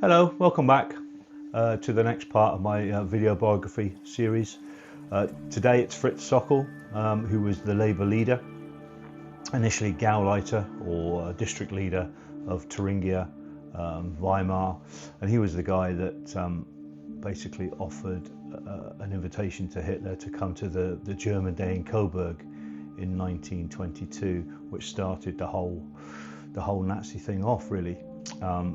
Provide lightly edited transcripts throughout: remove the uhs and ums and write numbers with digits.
Hello, welcome back to the next part of my video biography series. Today it's Fritz Sokol, who was the Labour leader, initially Gauleiter or district leader of Thuringia, Weimar, and he was the guy that basically offered an invitation to Hitler to come to the German Day in Coburg in 1922, which started the whole Nazi thing off, really.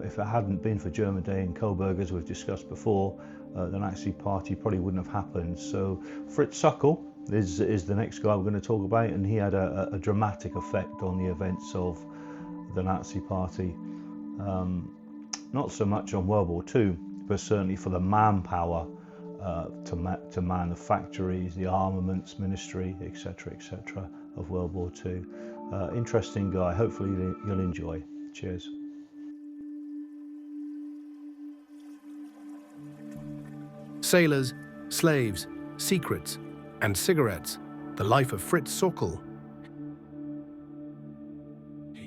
If it hadn't been for German Day in Coburg, as we've discussed before, the Nazi Party probably wouldn't have happened. So Fritz Sokol is the next guy we're going to talk about, and he had a dramatic effect on the events of the Nazi Party. Not so much on World War II, but certainly for the manpower to man the factories, the armaments ministry, etc., etc. of World War II. Interesting guy. Hopefully you'll enjoy. Cheers. Sailors, slaves, secrets, and cigarettes. The life of Fritz Sokol.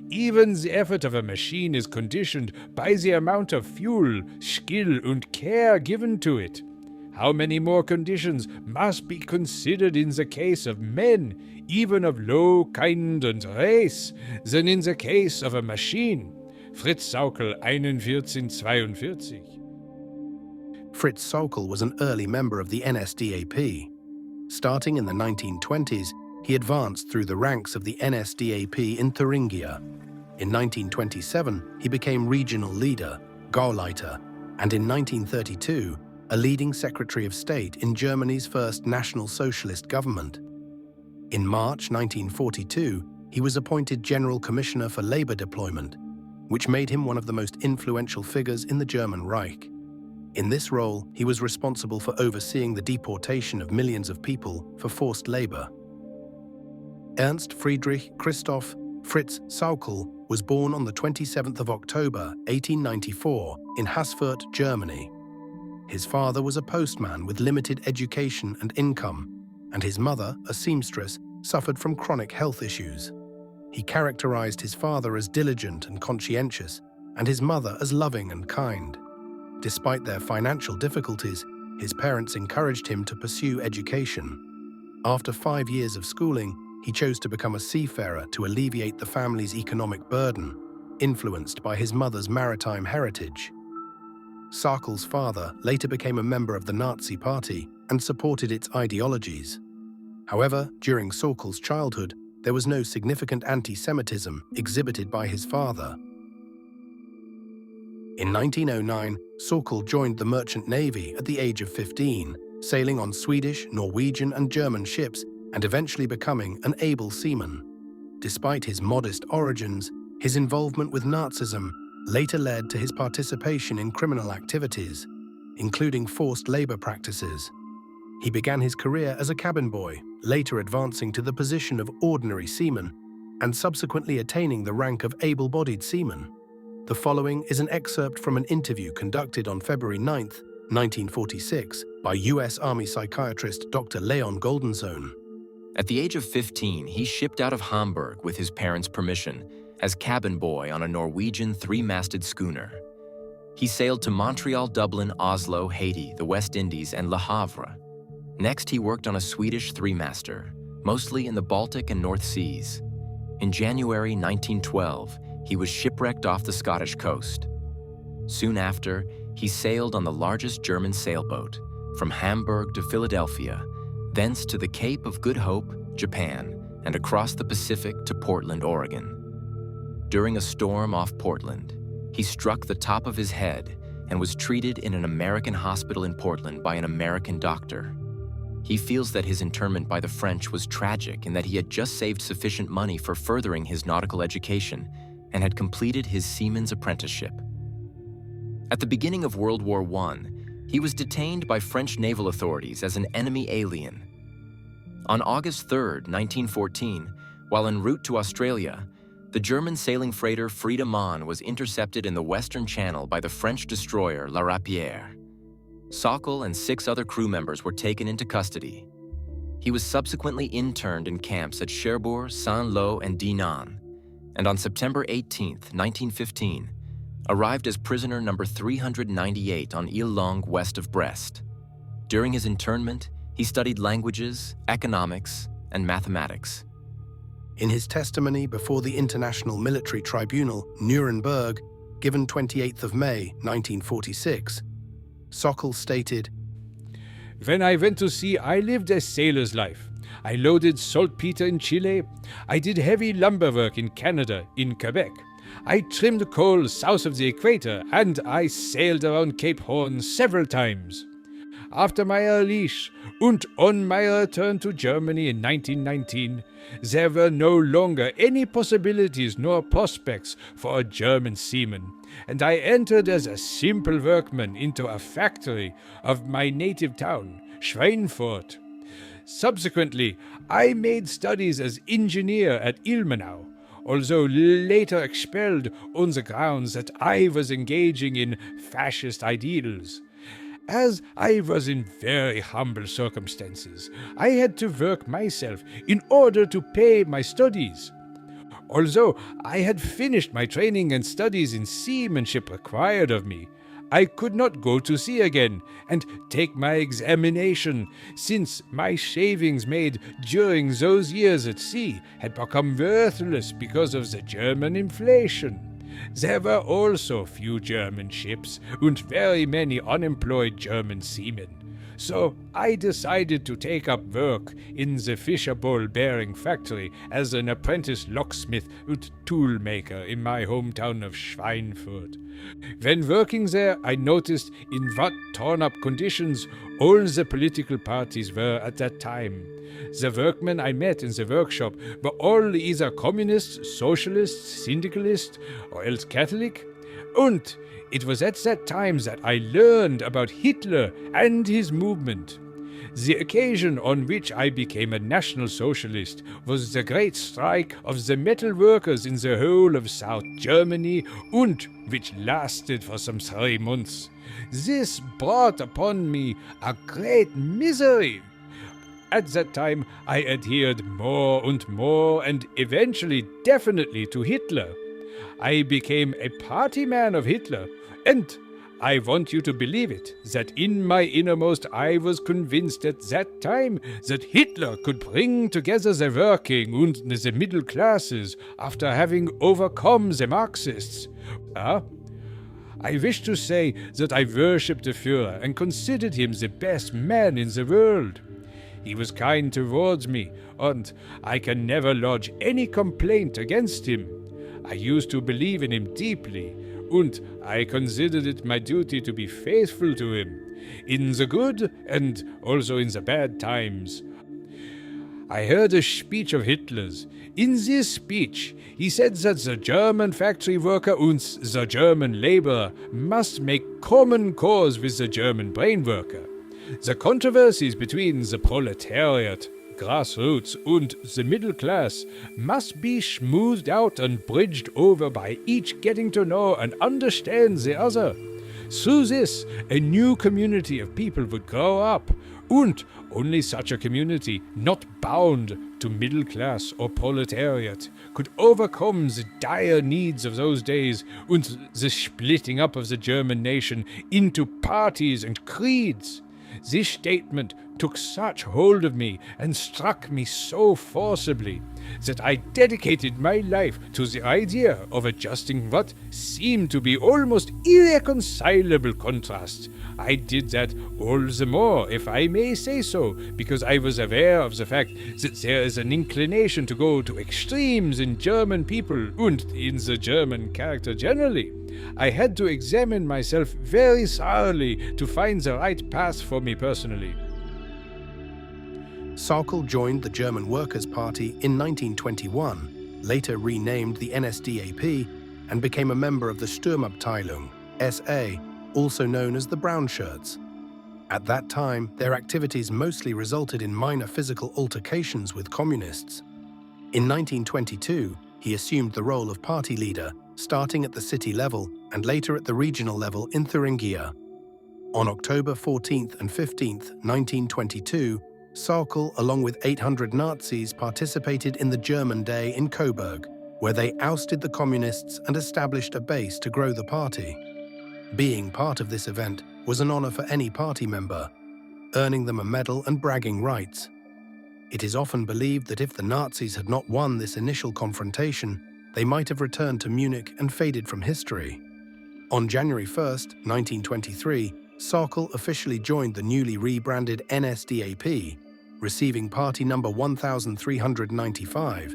Even the effort of a machine is conditioned by the amount of fuel, skill, and care given to it. How many more conditions must be considered in the case of men, even of low kind and race, than in the case of a machine? Fritz Sokol 4142. Fritz Sokol was an early member of the NSDAP. Starting in the 1920s, he advanced through the ranks of the NSDAP in Thuringia. In 1927, he became regional leader, Gauleiter, and in 1932, a leading Secretary of State in Germany's first National Socialist government. In March 1942, he was appointed General Commissioner for Labor Deployment, which made him one of the most influential figures in the German Reich. In this role, he was responsible for overseeing the deportation of millions of people for forced labor. Ernst Friedrich Christoph Fritz Sokol was born on the 27th of October, 1894, in Haßfurt, Germany. His father was a postman with limited education and income, and his mother, a seamstress, suffered from chronic health issues. He characterized his father as diligent and conscientious, and his mother as loving and kind. Despite their financial difficulties, his parents encouraged him to pursue education. After 5 years of schooling, he chose to become a seafarer to alleviate the family's economic burden, influenced by his mother's maritime heritage. Sokol's father later became a member of the Nazi Party and supported its ideologies. However, during Sokol's childhood, there was no significant anti-Semitism exhibited by his father. In 1909, Sokol joined the Merchant Navy at the age of 15, sailing on Swedish, Norwegian, and German ships and eventually becoming an able seaman. Despite his modest origins, his involvement with Nazism later led to his participation in criminal activities, including forced labor practices. He began his career as a cabin boy, later advancing to the position of ordinary seaman and subsequently attaining the rank of able-bodied seaman. The following is an excerpt from an interview conducted on February 9, 1946, by U.S. Army psychiatrist Dr. Leon Goldenzone. At the age of 15, he shipped out of Hamburg with his parents' permission as cabin boy on a Norwegian three-masted schooner. He sailed to Montreal, Dublin, Oslo, Haiti, the West Indies, and Le Havre. Next, he worked on a Swedish three-master, mostly in the Baltic and North Seas. In January 1912, he was shipwrecked off the Scottish coast. Soon after, he sailed on the largest German sailboat, from Hamburg to Philadelphia, thence to the Cape of Good Hope, Japan, and across the Pacific to Portland, Oregon. During a storm off Portland, he struck the top of his head and was treated in an American hospital in Portland by an American doctor. He feels that his internment by the French was tragic in that he had just saved sufficient money for furthering his nautical education and had completed his seaman's apprenticeship. At the beginning of World War I, he was detained by French naval authorities as an enemy alien. On August 3, 1914, while en route to Australia, the German sailing freighter Frieda Mann was intercepted in the Western Channel by the French destroyer La Rapière. Sokol and 6 other crew members were taken into custody. He was subsequently interned in camps at Cherbourg, Saint-Lô, and Dinant, and on September 18, 1915, arrived as prisoner number 398 on Ile Longue west of Brest. During his internment, he studied languages, economics, and mathematics. In his testimony before the International Military Tribunal, Nuremberg, given 28th of May, 1946, Sokol stated, When I went to sea, I lived a sailor's life. I loaded saltpeter in Chile. I did heavy lumber work in Canada, in Quebec. I trimmed coal south of the equator, and I sailed around Cape Horn several times. After my release, and on my return to Germany in 1919, there were no longer any possibilities nor prospects for a German seaman, and I entered as a simple workman into a factory of my native town, Schweinfurt. Subsequently, I made studies as engineer at Ilmenau, although later expelled on the grounds that I was engaging in fascist ideals. As I was in very humble circumstances, I had to work myself in order to pay my studies. Although I had finished my training and studies in seamanship required of me, I could not go to sea again and take my examination, since my savings made during those years at sea had become worthless because of the German inflation. There were also few German ships and very many unemployed German seamen. So I decided to take up work in the Fisher Bowl bearing factory as an apprentice locksmith and toolmaker in my hometown of Schweinfurt. When working there, I noticed in what torn-up conditions all the political parties were at that time. The workmen I met in the workshop were all either communists, socialists, syndicalists, or else Catholic. And it was at that time that I learned about Hitler and his movement. The occasion on which I became a National Socialist was the great strike of the metal workers in the whole of South Germany, and which lasted for some 3 months. This brought upon me a great misery. At that time, I adhered more and more, and eventually definitely to Hitler. I became a party man of Hitler, and I want you to believe it, that in my innermost I was convinced at that time that Hitler could bring together the working and the middle classes after having overcome the Marxists. I wish to say that I worshipped the Führer and considered him the best man in the world. He was kind towards me, and I can never lodge any complaint against him. I used to believe in him deeply, and I considered it my duty to be faithful to him, in the good and also in the bad times. I heard a speech of Hitler's. In this speech, he said that the German factory worker and the German laborer must make common cause with the German brain worker. The controversies between the proletariat, grassroots, and the middle class must be smoothed out and bridged over by each getting to know and understand the other. Through this, a new community of people would grow up, and only such a community, not bound to middle class or proletariat, could overcome the dire needs of those days and the splitting up of the German nation into parties and creeds. This statement took such hold of me and struck me so forcibly that I dedicated my life to the idea of adjusting what seemed to be almost irreconcilable contrasts. I did that all the more, if I may say so, because I was aware of the fact that there is an inclination to go to extremes in German people and in the German character generally. I had to examine myself very thoroughly to find the right path for me personally. Sokol joined the German Workers' Party in 1921, later renamed the NSDAP, and became a member of the Sturmabteilung, SA, also known as the Brown Shirts. At that time, their activities mostly resulted in minor physical altercations with communists. In 1922, he assumed the role of party leader, starting at the city level and later at the regional level in Thuringia. On October 14th and 15th, 1922, Sokol, along with 800 Nazis, participated in the German Day in Coburg, where they ousted the communists and established a base to grow the party. Being part of this event was an honor for any party member, earning them a medal and bragging rights. It is often believed that if the Nazis had not won this initial confrontation, they might have returned to Munich and faded from history. On January 1, 1923, Sokol officially joined the newly rebranded NSDAP, receiving party number 1395,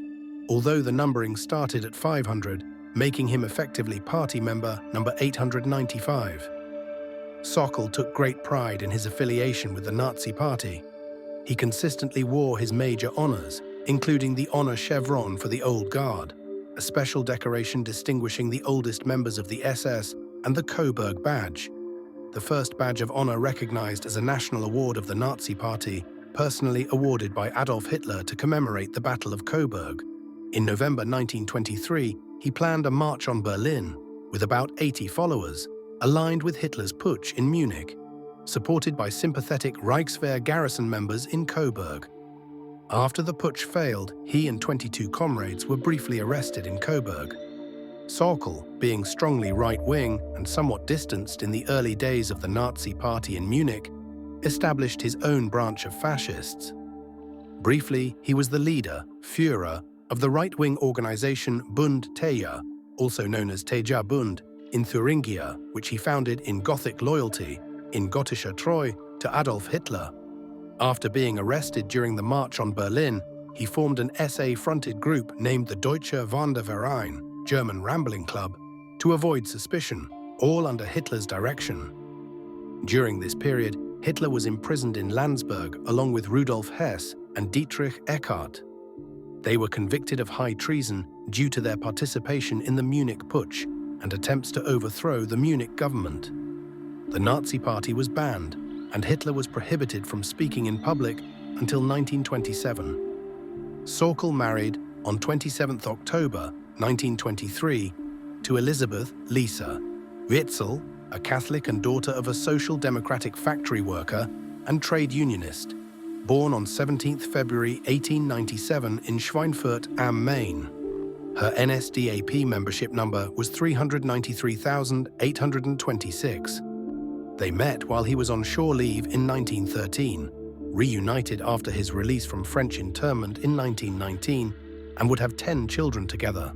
although the numbering started at 500, making him effectively party member number 895. Sokol took great pride in his affiliation with the Nazi Party. He consistently wore his major honors, including the Honor Chevron for the Old Guard, a special decoration distinguishing the oldest members of the SS, and the Coburg Badge, the first badge of honor recognized as a national award of the Nazi Party, personally awarded by Adolf Hitler to commemorate the Battle of Coburg. In November 1923, he planned a march on Berlin, with about 80 followers, aligned with Hitler's putsch in Munich, supported by sympathetic Reichswehr garrison members in Coburg. After the putsch failed, he and 22 comrades were briefly arrested in Coburg. Sokol, being strongly right-wing and somewhat distanced in the early days of the Nazi Party in Munich, established his own branch of fascists. Briefly, he was the leader, Führer, of the right-wing organization Bund Teja, also known as Teja Bund, in Thuringia, which he founded in Gothic loyalty, in Gottischer Treue, to Adolf Hitler. After being arrested during the March on Berlin, he formed an SA-fronted group named the Deutsche Wanderverein, German Rambling Club, to avoid suspicion, all under Hitler's direction. During this period, Hitler was imprisoned in Landsberg along with Rudolf Hess and Dietrich Eckart. They were convicted of high treason due to their participation in the Munich Putsch and attempts to overthrow the Munich government. The Nazi Party was banned, and Hitler was prohibited from speaking in public until 1927. Sokol married on 27 October 1923 to Elisabeth Lisa Witzel, a Catholic and daughter of a social democratic factory worker and trade unionist, born on 17 February 1897 in Schweinfurt am Main. Her NSDAP membership number was 393,826. They met while he was on shore leave in 1913, reunited after his release from French internment in 1919, and would have 10 children together.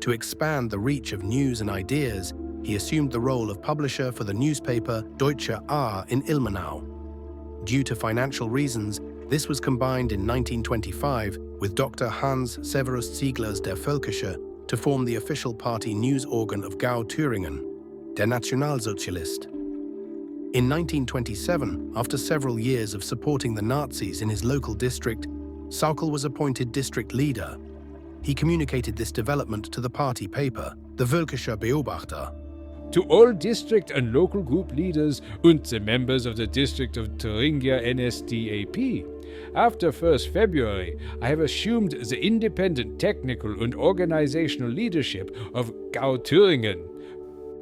To expand the reach of news and ideas, he assumed the role of publisher for the newspaper Deutsche Aar in Ilmenau. Due to financial reasons, this was combined in 1925 with Dr. Hans Severus Ziegler's Der Völkische to form the official party news organ of Gau Thüringen, Der Nationalsozialist. In 1927, after several years of supporting the Nazis in his local district, Sokol was appointed district leader. He communicated this development to the party paper, the Völkischer Beobachter. To all district and local group leaders and the members of the district of Thuringia NSDAP, after 1st February, I have assumed the independent technical and organizational leadership of Gau Thüringen.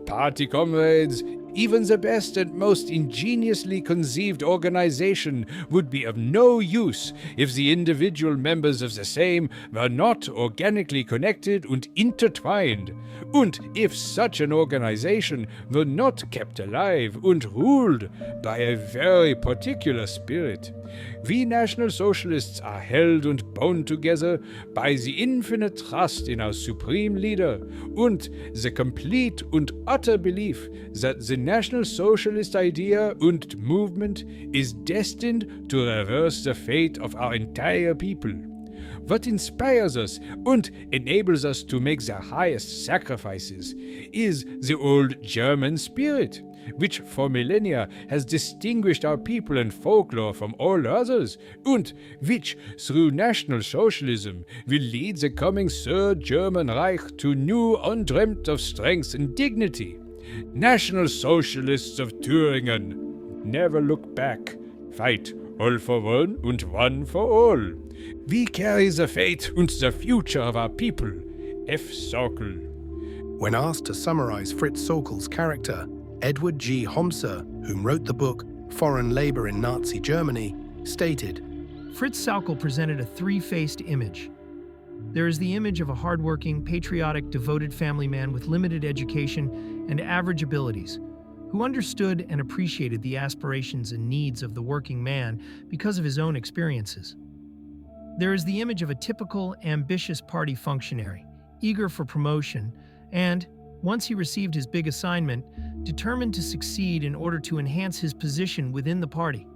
Party comrades, even the best and most ingeniously conceived organization would be of no use if the individual members of the same were not organically connected and intertwined, and if such an organization were not kept alive and ruled by a very particular spirit. We National Socialists are held and bound together by the infinite trust in our supreme leader and the complete and utter belief that the National Socialist idea and movement is destined to reverse the fate of our entire people. What inspires us and enables us to make the highest sacrifices is the old German spirit, which for millennia has distinguished our people and folklore from all others, and which, through National Socialism, will lead the coming Third German Reich to new undreamt of strength and dignity. National Socialists of Thüringen, never look back. Fight all for one and one for all. We carry the fate and the future of our people. F. Sokol. When asked to summarize Fritz Sokol's character, Edward G. Homser, whom wrote the book Foreign Labor in Nazi Germany, stated, Fritz Sokol presented a three-faced image. There is the image of a hardworking, patriotic, devoted family man with limited education and average abilities, who understood and appreciated the aspirations and needs of the working man because of his own experiences. There is the image of a typical, ambitious party functionary, eager for promotion, and, once he received his big assignment, determined to succeed in order to enhance his position within the party.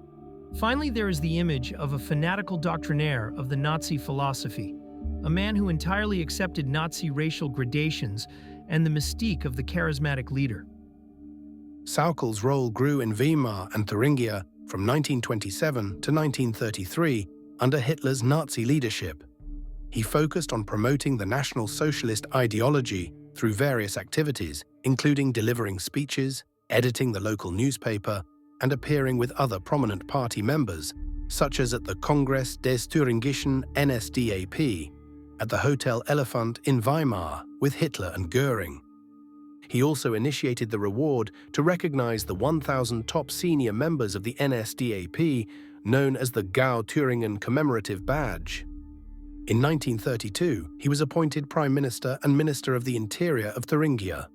Finally, there is the image of a fanatical doctrinaire of the Nazi philosophy, a man who entirely accepted Nazi racial gradations and the mystique of the charismatic leader. Sauckel's role grew in Weimar and Thuringia from 1927 to 1933 under Hitler's Nazi leadership. He focused on promoting the National Socialist ideology through various activities, including delivering speeches, editing the local newspaper, and appearing with other prominent party members, such as at the Kongress des Thüringischen NSDAP, at the Hotel Elefant in Weimar with Hitler and Goering. He also initiated the reward to recognize the 1,000 top senior members of the NSDAP, known as the Gau Thüringen Commemorative Badge. In 1932, he was appointed Prime Minister and Minister of the Interior of Thuringia.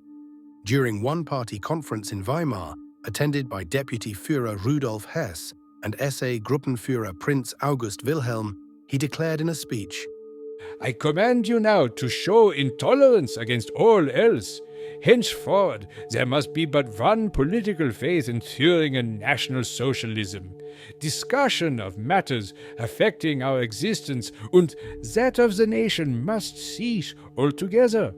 During one party conference in Weimar, attended by Deputy Führer Rudolf Hess and SA Gruppenführer Prince August Wilhelm, he declared in a speech, I command you now to show intolerance against all else. Henceforward, there must be but one political faith in Thüringen National Socialism. Discussion of matters affecting our existence and that of the nation must cease altogether.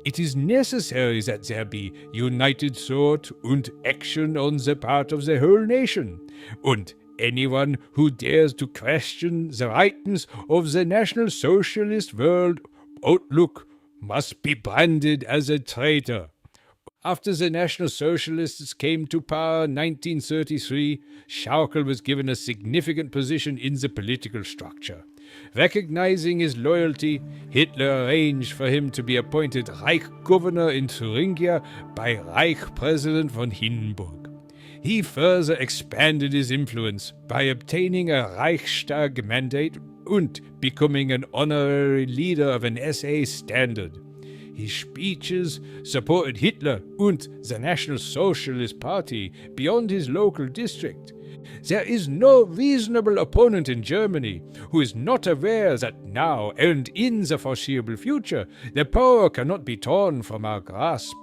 It is necessary that there be united thought and action on the part of the whole nation, and anyone who dares to question the rightness of the National Socialist world outlook must be branded as a traitor. After the National Socialists came to power in 1933, Sauckel was given a significant position in the political structure. Recognizing his loyalty, Hitler arranged for him to be appointed Reich Governor in Thuringia by Reich President von Hindenburg. He further expanded his influence by obtaining a Reichstag mandate and becoming an honorary leader of an SA standard. His speeches supported Hitler and the National Socialist Party beyond his local district. There is no reasonable opponent in Germany who is not aware that now and in the foreseeable future the power cannot be torn from our grasp.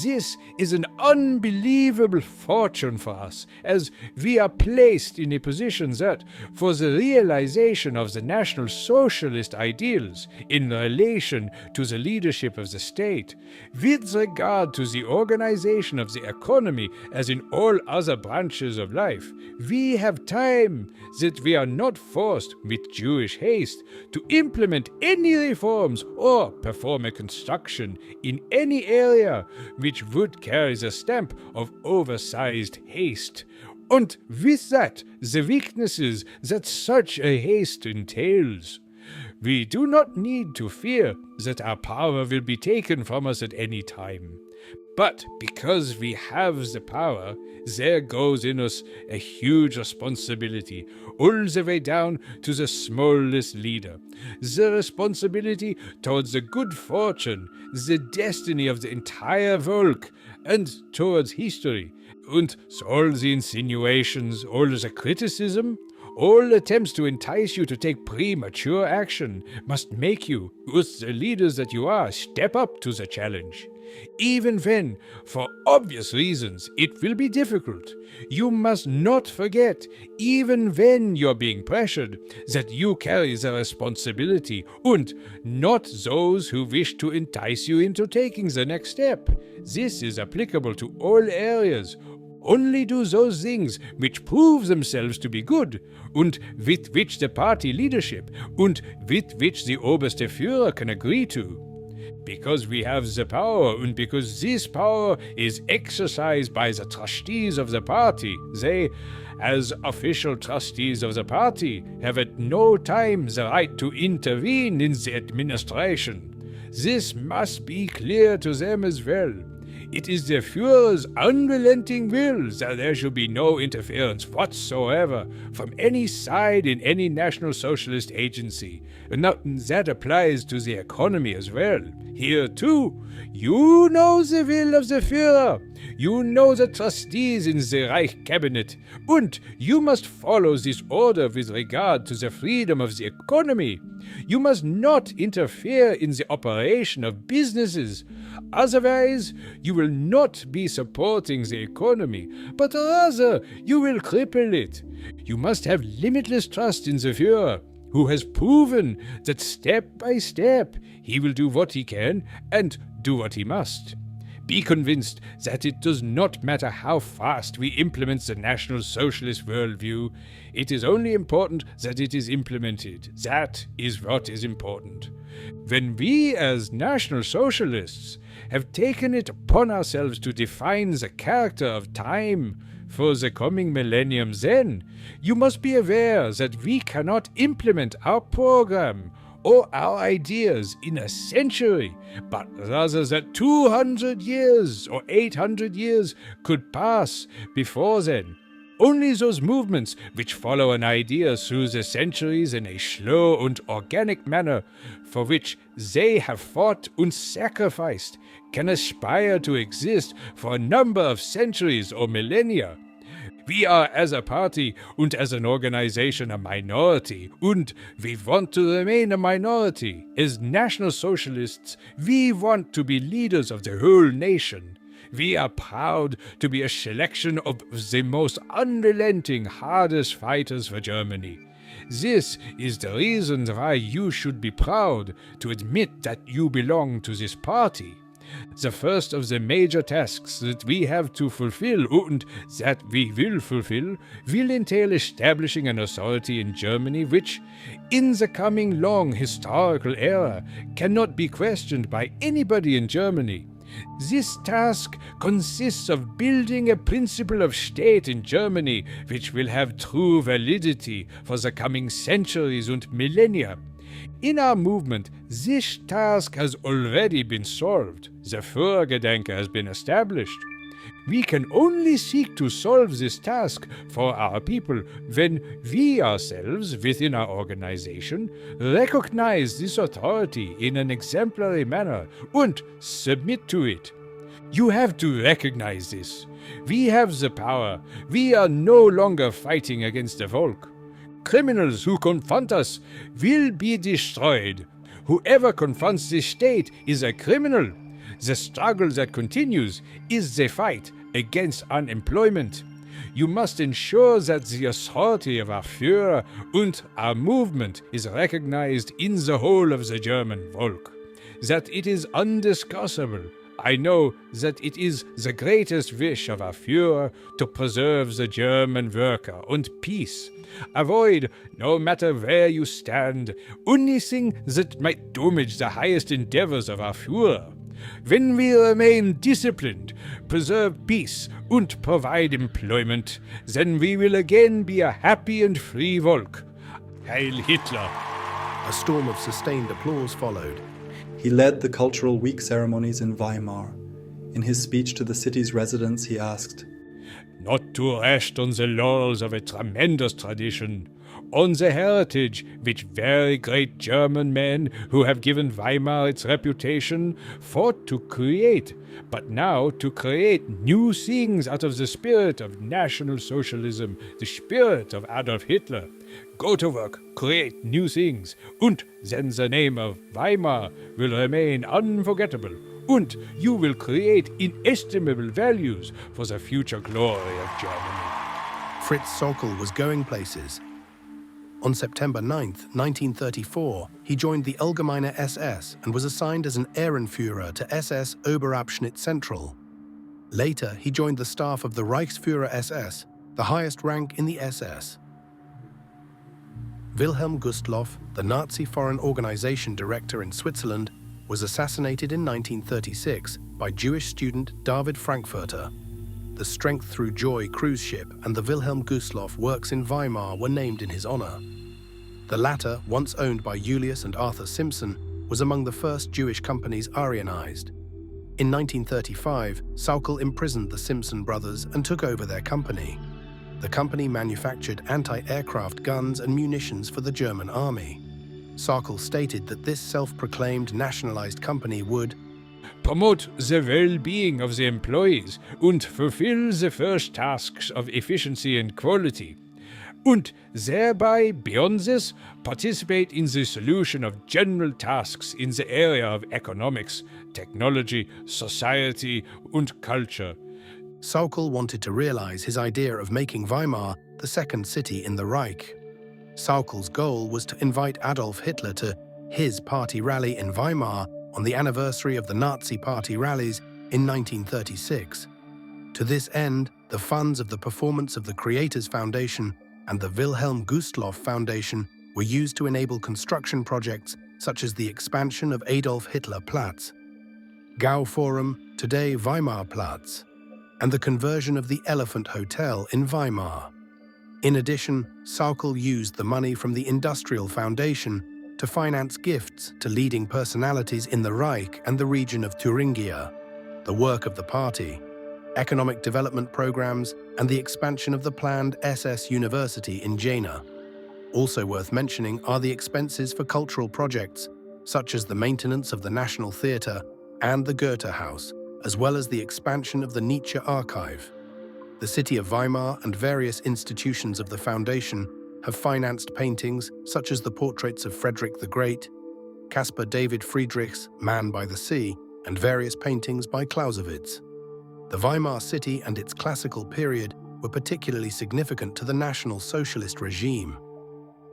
This is an unbelievable fortune for us, as we are placed in a position that, for the realization of the National Socialist ideals in relation to the leadership of the state, with regard to the organization of the economy as in all other branches of life, we have time that we are not forced, with Jewish haste, to implement any reforms or perform a construction in any area which would carry the stamp of oversized haste, and with that the weaknesses that such a haste entails. We do not need to fear that our power will be taken from us at any time. But because we have the power, there goes in us a huge responsibility, all the way down to the smallest leader. The responsibility towards the good fortune, the destiny of the entire Volk, and towards history. And so all the insinuations, all the criticism, all attempts to entice you to take premature action must make you, as the leaders that you are, step up to the challenge. Even when, for obvious reasons, it will be difficult, you must not forget, even when you're being pressured, that you carry the responsibility, and not those who wish to entice you into taking the next step. This is applicable to all areas. Only do those things which prove themselves to be good, and with which the party leadership, and with which the Oberste Führer can agree to. Because we have the power, and because this power is exercised by the trustees of the party, they, as official trustees of the party, have at no time the right to intervene in the administration. This must be clear to them as well. It is the Führer's unrelenting will that there shall be no interference whatsoever from any side in any National Socialist agency. And that applies to the economy as well. Here, too, you know the will of the Führer. You know the trustees in the Reich Cabinet. And you must follow this order with regard to the freedom of the economy. You must not interfere in the operation of businesses. Otherwise, you will not be supporting the economy, but rather you will cripple it. You must have limitless trust in the Führer, who has proven that step by step he will do what he can and do what he must. Be convinced that it does not matter how fast we implement the National Socialist worldview. It is only important that it is implemented. That is what is important. When we as National Socialists have taken it upon ourselves to define the character of time for the coming millennium, then you must be aware that we cannot implement our program or our ideas in a century, but rather that 200 years or 800 years could pass before then. Only those movements which follow an idea through the centuries in a slow and organic manner, for which they have fought and sacrificed, can aspire to exist for a number of centuries or millennia. We are as a party and as an organization a minority, and we want to remain a minority. As National Socialists, we want to be leaders of the whole nation. We are proud to be a selection of the most unrelenting, hardest fighters for Germany. This is the reason why you should be proud to admit that you belong to this party. The first of the major tasks that we have to fulfill, and that we will fulfill, will entail establishing an authority in Germany which, in the coming long historical era, cannot be questioned by anybody in Germany. This task consists of building a principle of state in Germany which will have true validity for the coming centuries and millennia. In our movement, this task has already been solved. The Führergedanke has been established. We can only seek to solve this task for our people when we ourselves, within our organization, recognize this authority in an exemplary manner and submit to it. You have to recognize this. We have the power. We are no longer fighting against the Volk. Criminals who confront us will be destroyed. Whoever confronts the state is a criminal. The struggle that continues is the fight against unemployment. You must ensure that the authority of our Führer and our movement is recognized in the whole of the German Volk, that it is undiscussable. I know that it is the greatest wish of our Führer to preserve the German worker and peace. Avoid, no matter where you stand, anything that might damage the highest endeavors of our Führer. When we remain disciplined, preserve peace, and provide employment, then we will again be a happy and free Volk. Heil Hitler! A storm of sustained applause followed. He led the Cultural Week ceremonies in Weimar. In his speech to the city's residents, he asked, "Not to rest on the laurels of a tremendous tradition, on the heritage which very great German men who have given Weimar its reputation fought to create, but now to create new things out of the spirit of National Socialism, the spirit of Adolf Hitler. Go to work, create new things, and then the name of Weimar will remain unforgettable, and you will create inestimable values for the future glory of Germany." Fritz Sokol was going places. On September 9, 1934, he joined the Allgemeine SS and was assigned as an Ehrenführer to SS Oberabschnitt Central. Later, he joined the staff of the Reichsführer SS, the highest rank in the SS. Wilhelm Gustloff, the Nazi Foreign Organization director in Switzerland, was assassinated in 1936 by Jewish student David Frankfurter. The Strength Through Joy cruise ship and the Wilhelm Gustloff works in Weimar were named in his honor. The latter, once owned by Julius and Arthur Simpson, was among the first Jewish companies Aryanized. In 1935, Sauckel imprisoned the Simpson brothers and took over their company. The company manufactured anti-aircraft guns and munitions for the German army. Sauckel stated that this self-proclaimed nationalized company would promote the well-being of the employees and fulfill the first tasks of efficiency and quality, and thereby, beyond this, participate in the solution of general tasks in the area of economics, technology, society, and culture. Sauckel wanted to realize his idea of making Weimar the second city in the Reich. Sauckel's goal was to invite Adolf Hitler to his party rally in Weimar on the anniversary of the Nazi Party rallies in 1936. To this end, the funds of the Performance of the Creators Foundation and the Wilhelm Gustloff Foundation were used to enable construction projects such as the expansion of Adolf Hitler Platz, Gau Forum, today Weimar Platz, and the conversion of the Elephant Hotel in Weimar. In addition, Sauckel used the money from the Industrial Foundation to finance gifts to leading personalities in the Reich and the region of Thuringia, the work of the party, economic development programs, and the expansion of the planned SS University in Jena. Also worth mentioning are the expenses for cultural projects, such as the maintenance of the National Theatre and the Goethe House, as well as the expansion of the Nietzsche Archive. The city of Weimar and various institutions of the foundation have financed paintings such as the portraits of Frederick the Great, Caspar David Friedrich's Man by the Sea, and various paintings by Clausewitz. The Weimar city and its classical period were particularly significant to the National Socialist regime.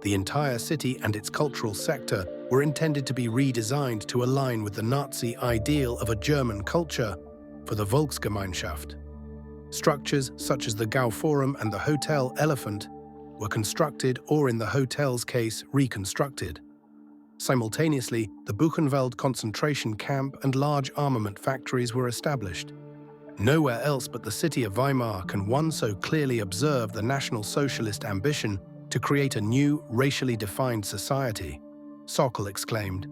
The entire city and its cultural sector were intended to be redesigned to align with the Nazi ideal of a German culture for the Volksgemeinschaft. Structures such as the Gau Forum and the Hotel Elephant were constructed or, in the hotel's case, reconstructed. Simultaneously, the Buchenwald concentration camp and large armament factories were established. Nowhere else but the city of Weimar can one so clearly observe the National Socialist ambition to create a new, racially defined society, Sauckel exclaimed.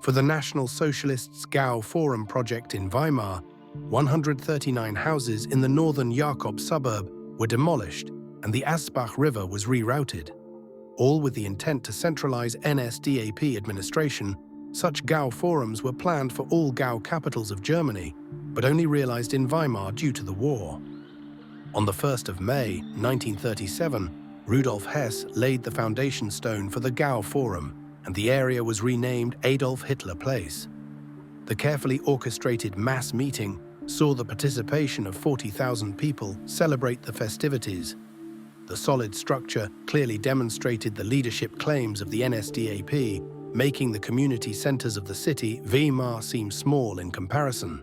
For the National Socialists' Gau Forum project in Weimar, 139 houses in the northern Jakob suburb were demolished and the Asbach River was rerouted. All with the intent to centralize NSDAP administration, such Gau forums were planned for all Gau capitals of Germany, but only realized in Weimar due to the war. On the 1st of May, 1937, Rudolf Hess laid the foundation stone for the Gau Forum, and the area was renamed Adolf Hitler Place. The carefully orchestrated mass meeting saw the participation of 40,000 people celebrate the festivities. The solid structure clearly demonstrated the leadership claims of the NSDAP, making the community centers of the city Weimar seem small in comparison.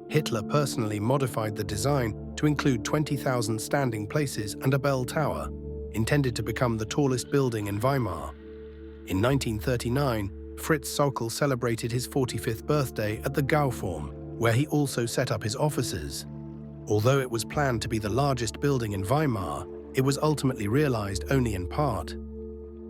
Hitler personally modified the design to include 20,000 standing places and a bell tower, intended to become the tallest building in Weimar. In 1939, Fritz Sauckel celebrated his 45th birthday at the Gauform, where he also set up his offices. Although it was planned to be the largest building in Weimar, it was ultimately realized only in part.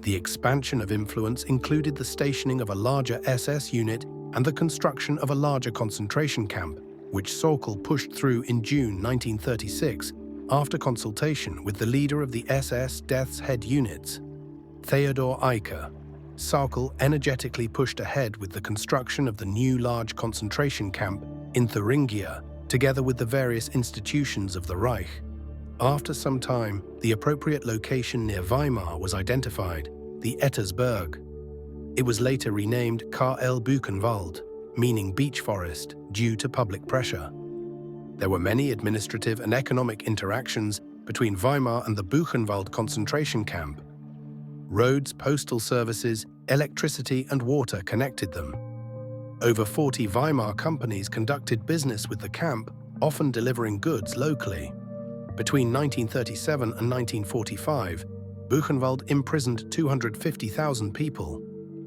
The expansion of influence included the stationing of a larger SS unit and the construction of a larger concentration camp, which Sauckel pushed through in June 1936 after consultation with the leader of the SS Death's Head units, Theodor Eicke. Sauckel energetically pushed ahead with the construction of the new large concentration camp in Thuringia, together with the various institutions of the Reich. After some time, the appropriate location near Weimar was identified, the Ettersberg. It was later renamed KL Buchenwald, meaning beech forest, due to public pressure. There were many administrative and economic interactions between Weimar and the Buchenwald concentration camp. Roads, postal services, electricity, and water connected them. Over 40 Weimar companies conducted business with the camp, often delivering goods locally. Between 1937 and 1945, Buchenwald imprisoned 250,000 people.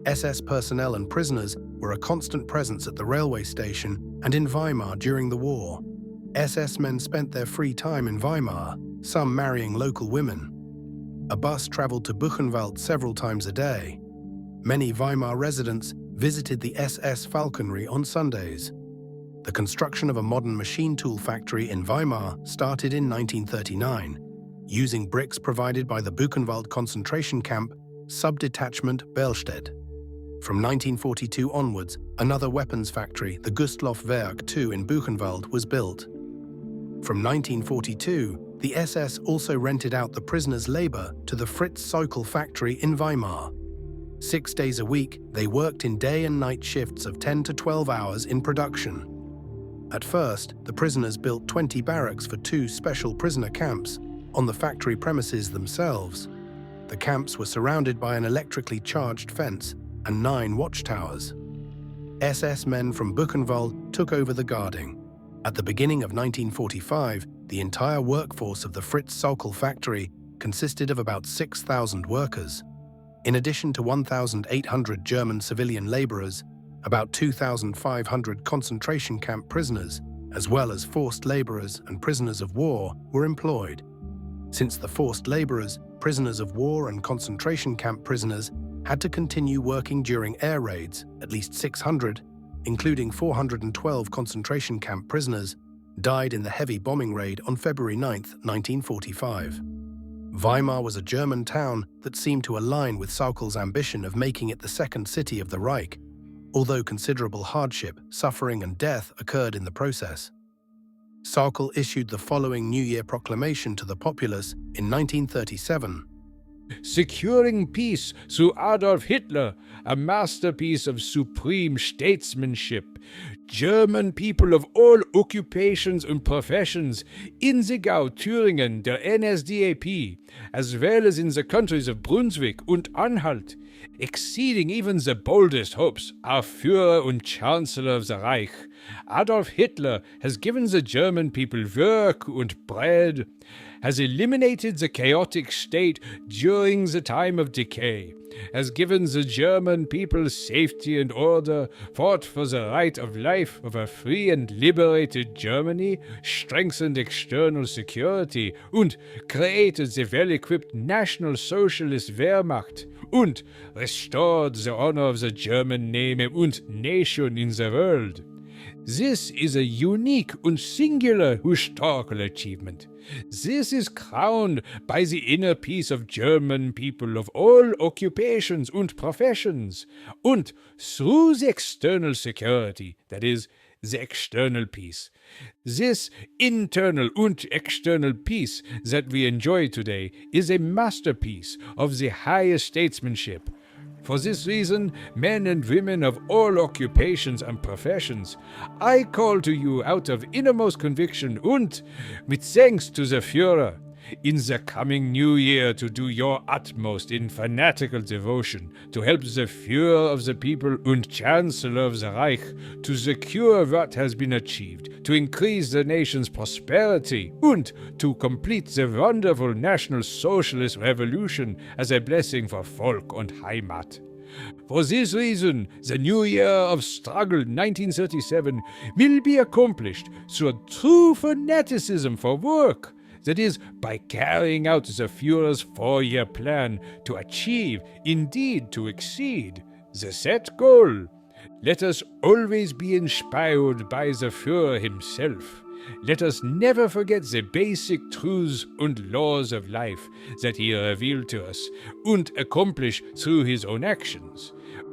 SS personnel and prisoners were a constant presence at the railway station and in Weimar during the war. SS men spent their free time in Weimar, some marrying local women. A bus traveled to Buchenwald several times a day. Many Weimar residents visited the SS Falconry on Sundays. The construction of a modern machine tool factory in Weimar started in 1939, using bricks provided by the Buchenwald concentration camp subdetachment Bellstedt. From 1942 onwards, another weapons factory, the Gustloff Werk II in Buchenwald, was built. From 1942, the SS also rented out the prisoners' labor to the Fritz Sauckel factory in Weimar. 6 days a week, they worked in day and night shifts of 10 to 12 hours in production. At first, the prisoners built 20 barracks for 2 special prisoner camps on the factory premises themselves. The camps were surrounded by an electrically charged fence and 9 watchtowers. SS men from Buchenwald took over the guarding. At the beginning of 1945, the entire workforce of the Fritz Sauckel factory consisted of about 6,000 workers. In addition to 1,800 German civilian laborers, about 2,500 concentration camp prisoners, as well as forced laborers and prisoners of war, were employed. Since the forced laborers, prisoners of war and concentration camp prisoners had to continue working during air raids, at least 600, including 412 concentration camp prisoners, died in the heavy bombing raid on February 9, 1945. Weimar was a German town that seemed to align with Sauckel's ambition of making it the second city of the Reich, although considerable hardship, suffering and death occurred in the process. Sauckel issued the following New Year proclamation to the populace in 1937. Securing peace through Adolf Hitler, a masterpiece of supreme statesmanship. German people of all occupations and professions, in the Gau Thüringen der NSDAP, as well as in the countries of Brunswick and Anhalt, exceeding even the boldest hopes, our Führer and Chancellor of the Reich, Adolf Hitler, has given the German people work and bread, has eliminated the chaotic state during the time of decay, has given the German people safety and order, fought for the right of life of a free and liberated Germany, strengthened external security, and created the well-equipped National Socialist Wehrmacht, and restored the honor of the German name and nation in the world. This is a unique and singular historical achievement. This is crowned by the inner peace of German people of all occupations and professions, and through the external security, that is, the external peace. This internal and external peace that we enjoy today is a masterpiece of the highest statesmanship. For this reason, men and women of all occupations and professions, I call to you out of innermost conviction and with thanks to the Führer, in the coming new year to do your utmost in fanatical devotion to help the Führer of the people and Chancellor of the Reich to secure what has been achieved, to increase the nation's prosperity, and to complete the wonderful National Socialist Revolution as a blessing for Volk and Heimat. For this reason, the new year of struggle 1937 will be accomplished through true fanaticism for work, that is, by carrying out the Führer's 4-year plan to achieve, indeed to exceed, the set goal. Let us always be inspired by the Führer himself. Let us never forget the basic truths and laws of life that he revealed to us and accomplished through his own actions.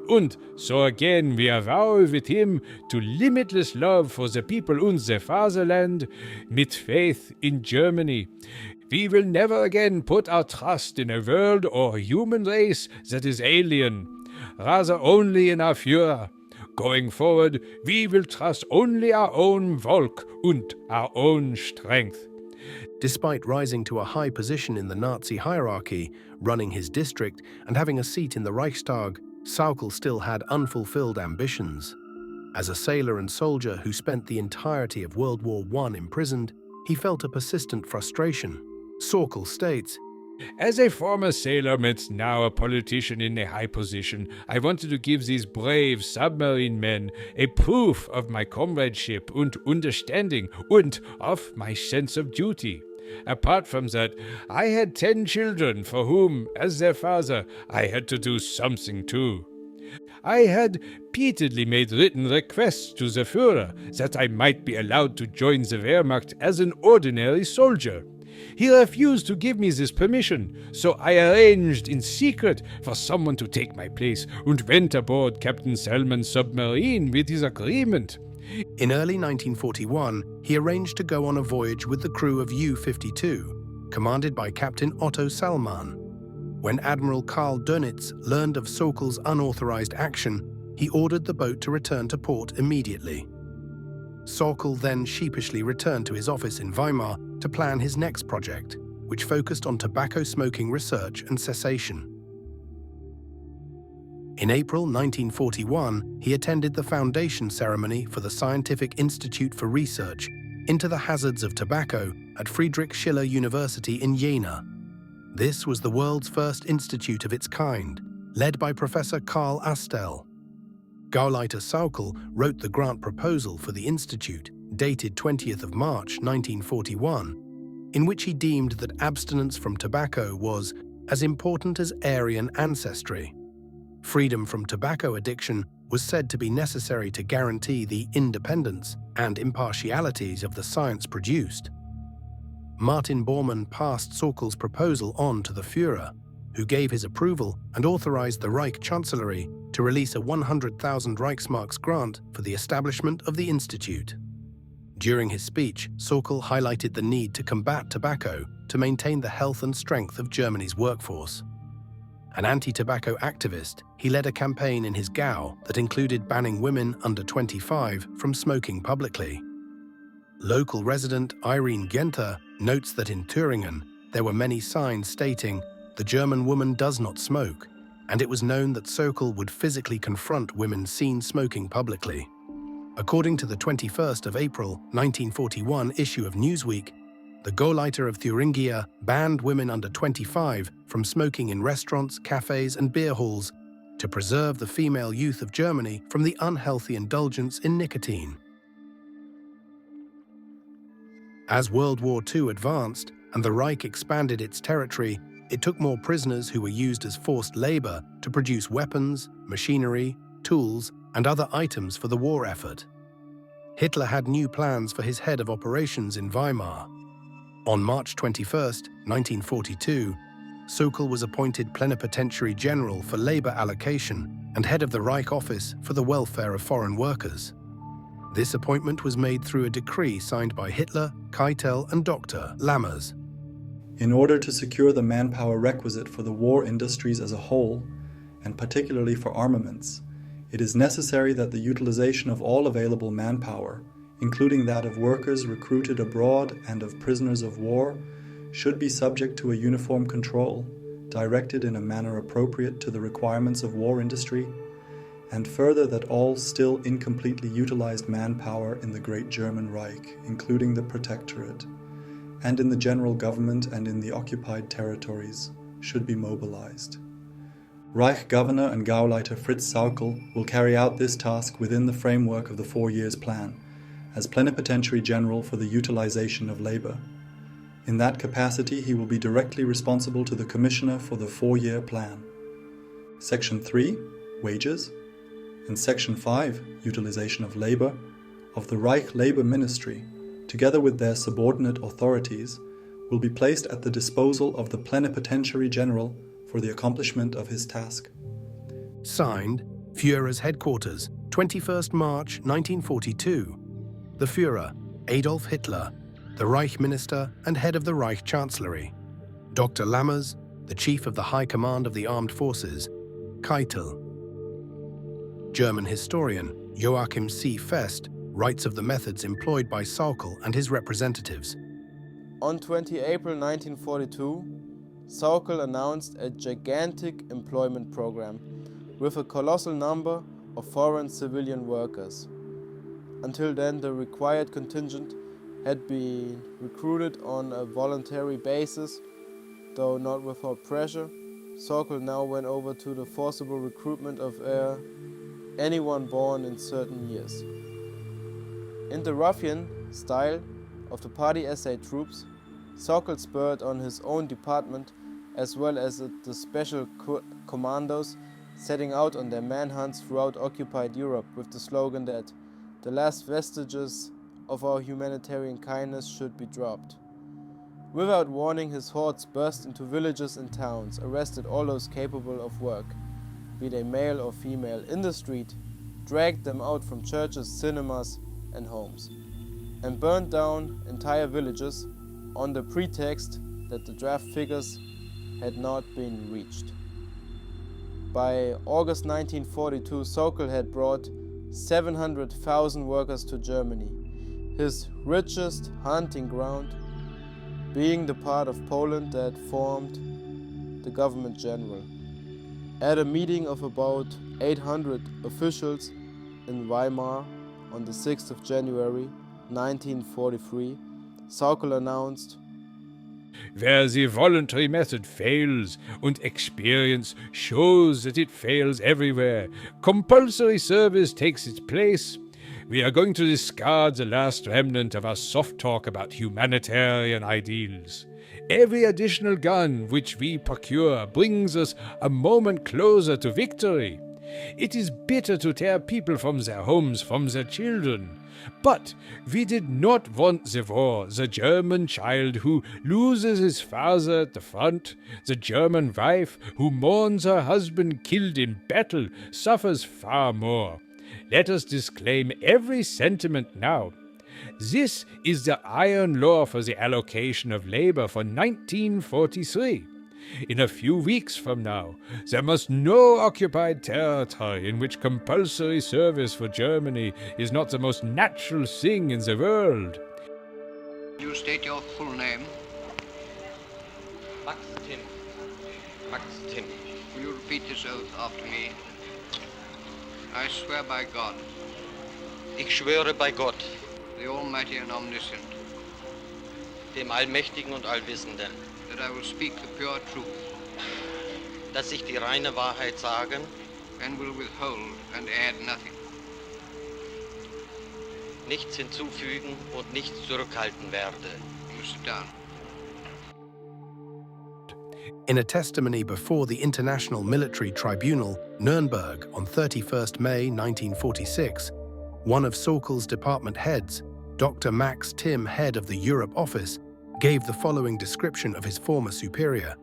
And so again we vow with him to limitless love for the people and the fatherland, mit faith in Germany. We will never again put our trust in a world or human race that is alien, rather only in our Führer. Going forward, we will trust only our own Volk and our own strength. Despite rising to a high position in the Nazi hierarchy, running his district, and having a seat in the Reichstag, Sauckel still had unfulfilled ambitions. As a sailor and soldier who spent the entirety of World War I imprisoned, he felt a persistent frustration. Sauckel states, As a former sailor and now a politician in a high position, I wanted to give these brave submarine men a proof of my comradeship and understanding and of my sense of duty. Apart from that, I had 10 children for whom, as their father, I had to do something too. I had repeatedly made written requests to the Führer that I might be allowed to join the Wehrmacht as an ordinary soldier. He refused to give me this permission, so I arranged in secret for someone to take my place and went aboard Captain Salmon's submarine with his agreement. In early 1941, he arranged to go on a voyage with the crew of U-52, commanded by Captain Otto Salman. When Admiral Karl Dönitz learned of Sokol's unauthorized action, he ordered the boat to return to port immediately. Sokol then sheepishly returned to his office in Weimar to plan his next project, which focused on tobacco smoking research and cessation. In April 1941, he attended the foundation ceremony for the Scientific Institute for Research into the Hazards of Tobacco at Friedrich Schiller University in Jena. This was the world's first institute of its kind, led by Professor Karl Astel. Gauleiter Sokol wrote the grant proposal for the institute, dated 20th of March 1941, in which he deemed that abstinence from tobacco was as important as Aryan ancestry. Freedom from tobacco addiction was said to be necessary to guarantee the independence and impartialities of the science produced. Martin Bormann passed Sokol's proposal on to the Führer, who gave his approval and authorized the Reich Chancellery to release a 100,000 Reichsmarks grant for the establishment of the institute. During his speech, Sokol highlighted the need to combat tobacco to maintain the health and strength of Germany's workforce. An anti-tobacco activist, he led a campaign in his Gau that included banning women under 25 from smoking publicly. Local resident Irene Genter notes that in Thüringen, there were many signs stating, "The German woman does not smoke," and it was known that Sokol would physically confront women seen smoking publicly. According to the 21st of April 1941 issue of Newsweek, the Gauleiter of Thuringia banned women under 25 from smoking in restaurants, cafes, and beer halls to preserve the female youth of Germany from the unhealthy indulgence in nicotine. As World War II advanced and the Reich expanded its territory, it took more prisoners who were used as forced labor to produce weapons, machinery, tools, and other items for the war effort. Hitler had new plans for his head of operations in Weimar. On March 21, 1942, Sokol was appointed Plenipotentiary General for Labor Allocation and head of the Reich Office for the Welfare of Foreign Workers. This appointment was made through a decree signed by Hitler, Keitel, and Dr. Lammers. In order to secure the manpower requisite for the war industries as a whole, and particularly for armaments, it is necessary that the utilization of all available manpower, including that of workers recruited abroad and of prisoners of war, should be subject to a uniform control, directed in a manner appropriate to the requirements of war industry, and further that all still incompletely utilized manpower in the Great German Reich, including the Protectorate, and in the general government and in the occupied territories, should be mobilized. Reich Governor and Gauleiter Fritz Sokol will carry out this task within the framework of the 4 years plan, as Plenipotentiary General for the utilization of labor. In that capacity, he will be directly responsible to the Commissioner for the 4-year plan. Section 3, Wages, and Section 5, Utilization of Labor, of the Reich Labor Ministry, together with their subordinate authorities, will be placed at the disposal of the Plenipotentiary General for the accomplishment of his task. Signed, Führer's Headquarters, 21st March 1942. The Führer, Adolf Hitler, the Reich Minister and head of the Reich Chancellery. Dr. Lammers, the Chief of the High Command of the Armed Forces. Keitel. German historian Joachim C. Fest writes of the methods employed by Sokol and his representatives. On 20 April 1942, Sokol announced a gigantic employment program with a colossal number of foreign civilian workers. Until then, the required contingent had been recruited on a voluntary basis, though not without pressure. Sokol now went over to the forcible recruitment of anyone born in certain years. In the ruffian style of the Party SA troops, Sokol spurred on his own department as well as the special commandos setting out on their manhunts throughout occupied Europe with the slogan that the last vestiges of our humanitarian kindness should be dropped. Without warning, his hordes burst into villages and towns, arrested all those capable of work, be they male or female, in the street, dragged them out from churches, cinemas and homes, and burned down entire villages on the pretext that the draft figures had not been reached. By August 1942, Sokol had brought 700,000 workers to Germany, his richest hunting ground being the part of Poland that formed the government general. At a meeting of about 800 officials in Weimar on the 6th of January 1943, Sokol announced, Where the voluntary method fails, and experience shows that it fails everywhere, compulsory service takes its place. We are going to discard the last remnant of our soft talk about humanitarian ideals. Every additional gun which we procure brings us a moment closer to victory. It is bitter to tear people from their homes, from their children. But we did not want the war. The German child who loses his father at the front, the German wife who mourns her husband killed in battle, suffers far more. Let us disclaim every sentiment now. This is the iron law for the allocation of labor for 1943. In a few weeks from now, there must no occupied territory in which compulsory service for Germany is not the most natural thing in the world. You state your full name. Max Timm. Max Timm. Will you repeat this oath after me? I swear by God. Ich schwöre bei Gott, The Almighty and Omniscient, dem Allmächtigen und Allwissenden, that I will speak the pure truth, dass ich die reine Wahrheit sagen and will withhold and add nothing. nichts hinzufügen und nichts zurückhalten werde. You sit down. In a testimony before the International Military Tribunal, Nuremberg, on 31st May 1946, one of Sokol's department heads, Dr. Max Timm, head of the Europe office, gave the following description of his former superior.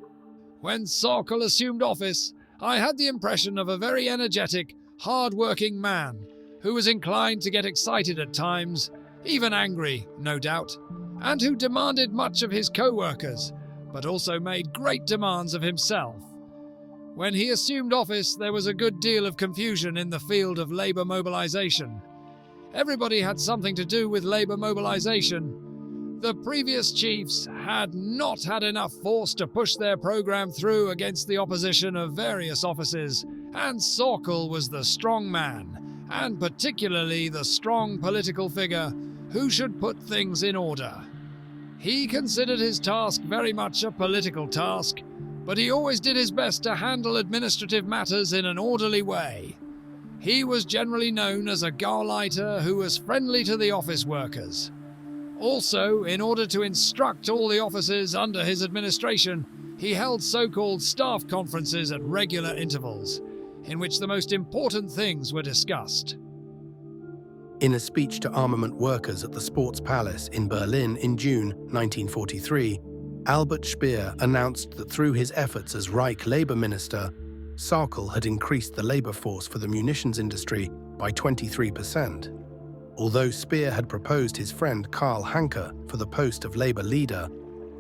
When Sokol assumed office, I had the impression of a very energetic, hard-working man who was inclined to get excited at times, even angry, no doubt, and who demanded much of his co-workers, but also made great demands of himself. When he assumed office, there was a good deal of confusion in the field of labor mobilization. Everybody had something to do with labor mobilization. The previous chiefs had not had enough force to push their program through against the opposition of various offices, and Sokol was the strong man, and particularly the strong political figure who should put things in order. He considered his task very much a political task, but he always did his best to handle administrative matters in an orderly way. He was generally known as a Gauleiter who was friendly to the office workers. Also, in order to instruct all the officers under his administration, he held so-called staff conferences at regular intervals, in which the most important things were discussed. In a speech to armament workers at the Sports Palace in Berlin in June 1943, Albert Speer announced that through his efforts as Reich Labour Minister, Sokol had increased the labour force for the munitions industry by 23%. Although Speer had proposed his friend Karl Hanke for the post of Labour leader,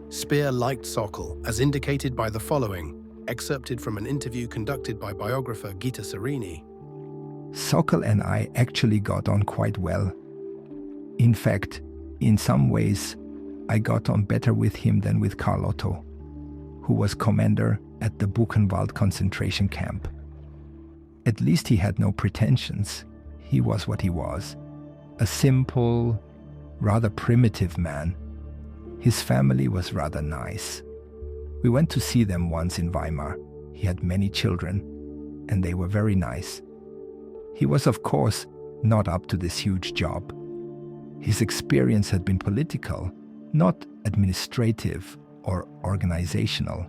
Speer liked Sokol, as indicated by the following, excerpted from an interview conducted by biographer Gita Serini. Sokol and I actually got on quite well. In fact, in some ways, I got on better with him than with Karl Otto, who was commander at the Buchenwald concentration camp. At least he had no pretensions. He was what he was, a simple, rather primitive man. His family was rather nice. We went to see them once in Weimar. He had many children, and they were very nice. He was, of course, not up to this huge job. His experience had been political, not administrative or organizational.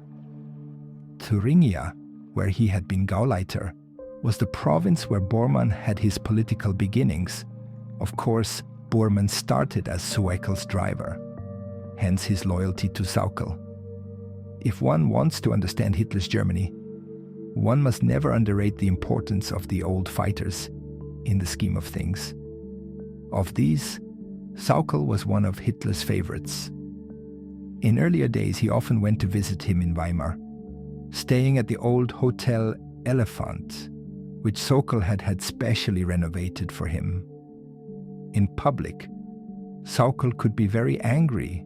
Thuringia, where he had been Gauleiter, was the province where Bormann had his political beginnings. Of course, Bormann started as Sauckel's driver, hence his loyalty to Sauckel. If one wants to understand Hitler's Germany, one must never underrate the importance of the old fighters in the scheme of things. Of these, Sauckel was one of Hitler's favorites. In earlier days, he often went to visit him in Weimar, staying at the old Hotel Elephant, which Sauckel had specially renovated for him. In public, Sauckel could be very angry,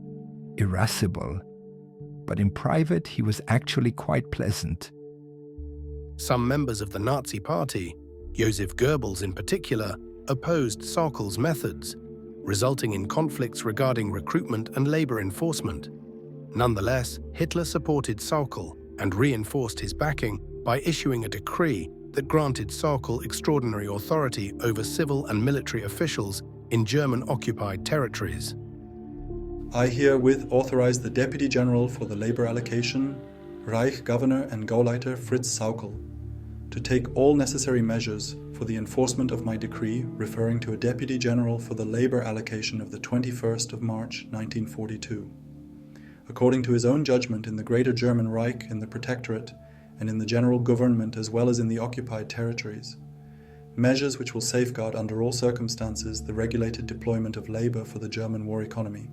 irascible, but in private he was actually quite pleasant. Some members of the Nazi Party, Joseph Goebbels in particular, opposed Sauckel's methods, resulting in conflicts regarding recruitment and labor enforcement. Nonetheless, Hitler supported Sauckel and reinforced his backing by issuing a decree that granted Sauckel extraordinary authority over civil and military officials in German-occupied territories. I herewith authorize the Deputy General for the Labor Allocation, Reich Governor and Gauleiter Fritz Sauckel, to take all necessary measures for the enforcement of my decree referring to a Deputy General for the Labor Allocation of the 21st of March 1942. According to his own judgment in the Greater German Reich, in the Protectorate, and in the general government as well as in the occupied territories, measures which will safeguard under all circumstances the regulated deployment of labor for the German war economy.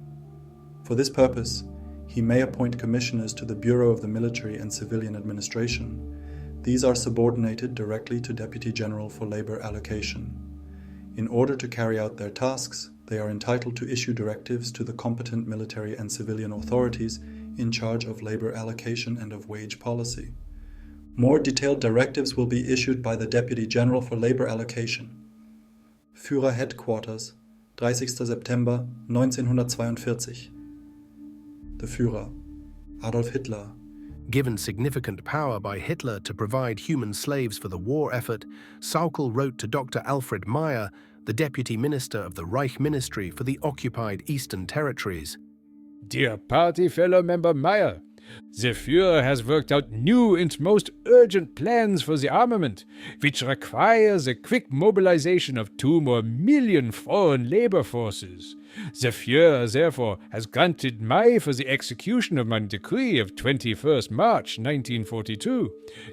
For this purpose, he may appoint commissioners to the Bureau of the Military and Civilian Administration. These are subordinated directly to Deputy General for Labor Allocation. In order to carry out their tasks, they are entitled to issue directives to the competent military and civilian authorities in charge of labor allocation and of wage policy. More detailed directives will be issued by the Deputy General for Labor Allocation. Führer Headquarters, 30. September 1942. The Führer, Adolf Hitler. Given significant power by Hitler to provide human slaves for the war effort, Sauckel wrote to Dr. Alfred Meyer, the Deputy Minister of the Reich Ministry for the occupied Eastern Territories. Dear party fellow member Meyer, the Führer has worked out new and most urgent plans for the armament, which require the quick mobilization of 2 more million foreign labor forces. The Führer, therefore, has granted me for the execution of my decree of 21st March 1942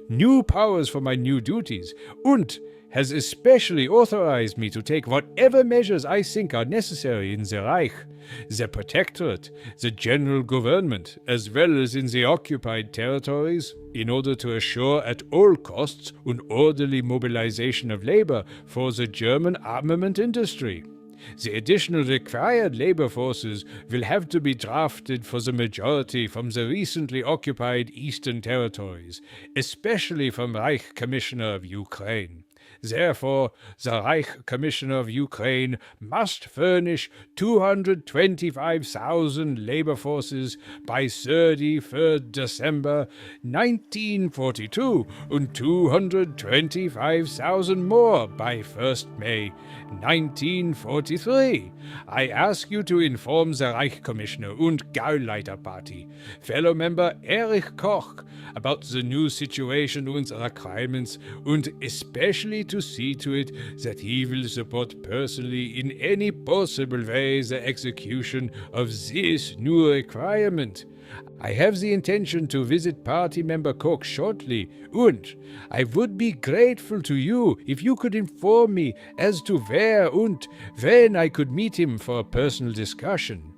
new powers for my new duties, and has especially authorized me to take whatever measures I think are necessary in the Reich, the Protectorate, the General Government, as well as in the occupied territories, in order to assure at all costs an orderly mobilization of labor for the German armament industry. The additional required labor forces will have to be drafted for the majority from the recently occupied Eastern Territories, especially from Reich Commissioner of Ukraine. Therefore, the Reich Commissioner of Ukraine must furnish 225,000 labor forces by 31st December 1942 and 225,000 more by 1st May 1943. I ask you to inform the Reich Commissioner and Gauleiter Party, fellow member Erich Koch, about the new situation and requirements, and especially to see to it that he will support personally in any possible way the execution of this new requirement. I have the intention to visit party member Koch shortly, and I would be grateful to you if you could inform me as to where and when I could meet him for a personal discussion.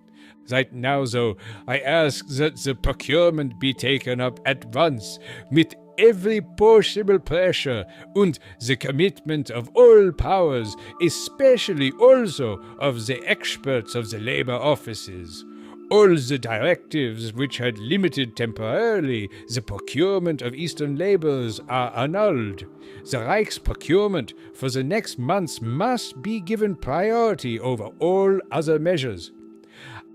Right now, though, I ask that the procurement be taken up at once, with every possible pressure and the commitment of all powers, especially also of the experts of the labor offices. All the directives which had limited temporarily the procurement of Eastern laborers are annulled. The Reich's procurement for the next months must be given priority over all other measures.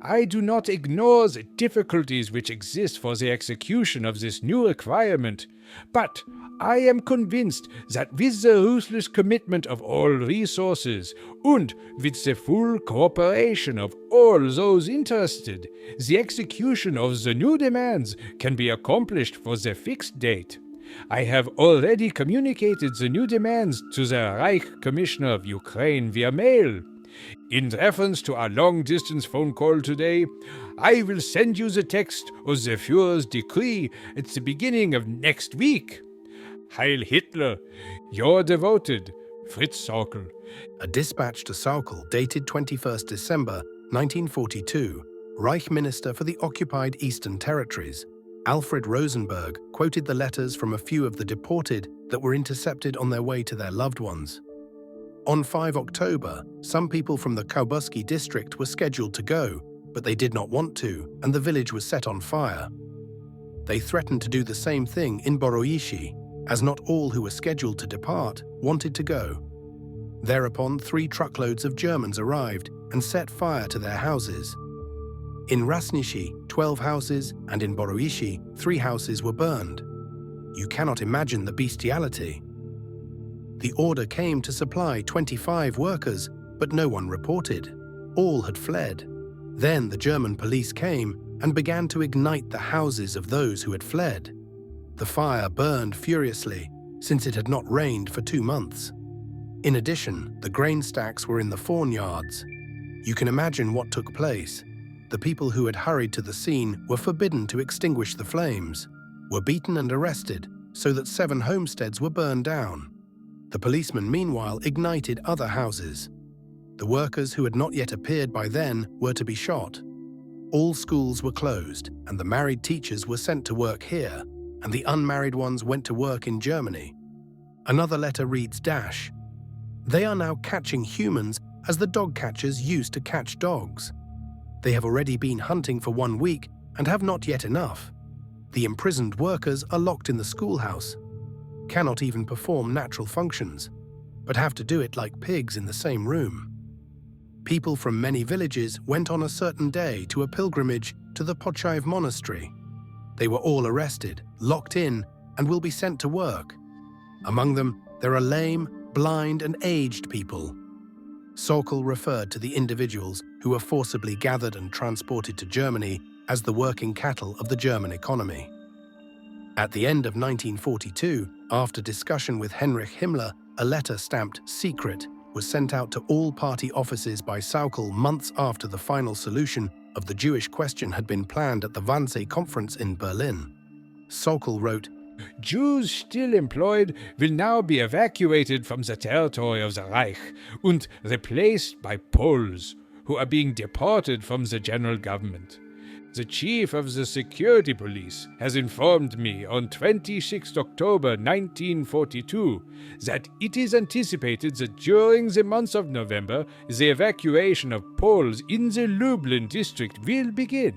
I do not ignore the difficulties which exist for the execution of this new requirement, but I am convinced that with the ruthless commitment of all resources and with the full cooperation of all those interested, the execution of the new demands can be accomplished for the fixed date. I have already communicated the new demands to the Reich Commissioner of Ukraine via mail. In reference to our long-distance phone call today, I will send you the text of the Führer's decree at the beginning of next week. Heil Hitler, your devoted Fritz Sauckel. A dispatch to Sauckel dated 21st December 1942, Reich Minister for the occupied Eastern Territories, Alfred Rosenberg, quoted the letters from a few of the deported that were intercepted on their way to their loved ones. On 5 October, some people from the Kaubuski district were scheduled to go, but they did not want to, and the village was set on fire. They threatened to do the same thing in Boroishi, as not all who were scheduled to depart wanted to go. Thereupon, 3 truckloads of Germans arrived and set fire to their houses. In Rasnishi, 12 houses, and in Boroishi, 3 houses were burned. You cannot imagine the bestiality. The order came to supply 25 workers, but no one reported. All had fled. Then the German police came and began to ignite the houses of those who had fled. The fire burned furiously, since it had not rained for 2 months. In addition, the grain stacks were in the farmyards. You can imagine what took place. The people who had hurried to the scene were forbidden to extinguish the flames, were beaten and arrested, so that 7 homesteads were burned down. The policemen, meanwhile, ignited other houses. The workers who had not yet appeared by then were to be shot. All schools were closed, and the married teachers were sent to work here, and the unmarried ones went to work in Germany. Another letter reads, "They are now catching humans as the dog catchers used to catch dogs. They have already been hunting for 1 week and have not yet enough. The imprisoned workers are locked in the schoolhouse, cannot even perform natural functions, but have to do it like pigs in the same room. People from many villages went on a certain day to a pilgrimage to the Pochaev monastery. They were all arrested, locked in, and will be sent to work. Among them, there are lame, blind, and aged people." Sauckel referred to the individuals who were forcibly gathered and transported to Germany as the working cattle of the German economy. At the end of 1942, after discussion with Heinrich Himmler, a letter stamped "secret" was sent out to all party offices by Sauckel months after the final solution of the Jewish question had been planned at the Wannsee Conference in Berlin. Sauckel wrote, Jews still employed will now be evacuated from the territory of the Reich and replaced by Poles, who are being deported from the general government. The chief of the security police has informed me on 26 October 1942 that it is anticipated that during the month of November the evacuation of Poles in the Lublin district will begin,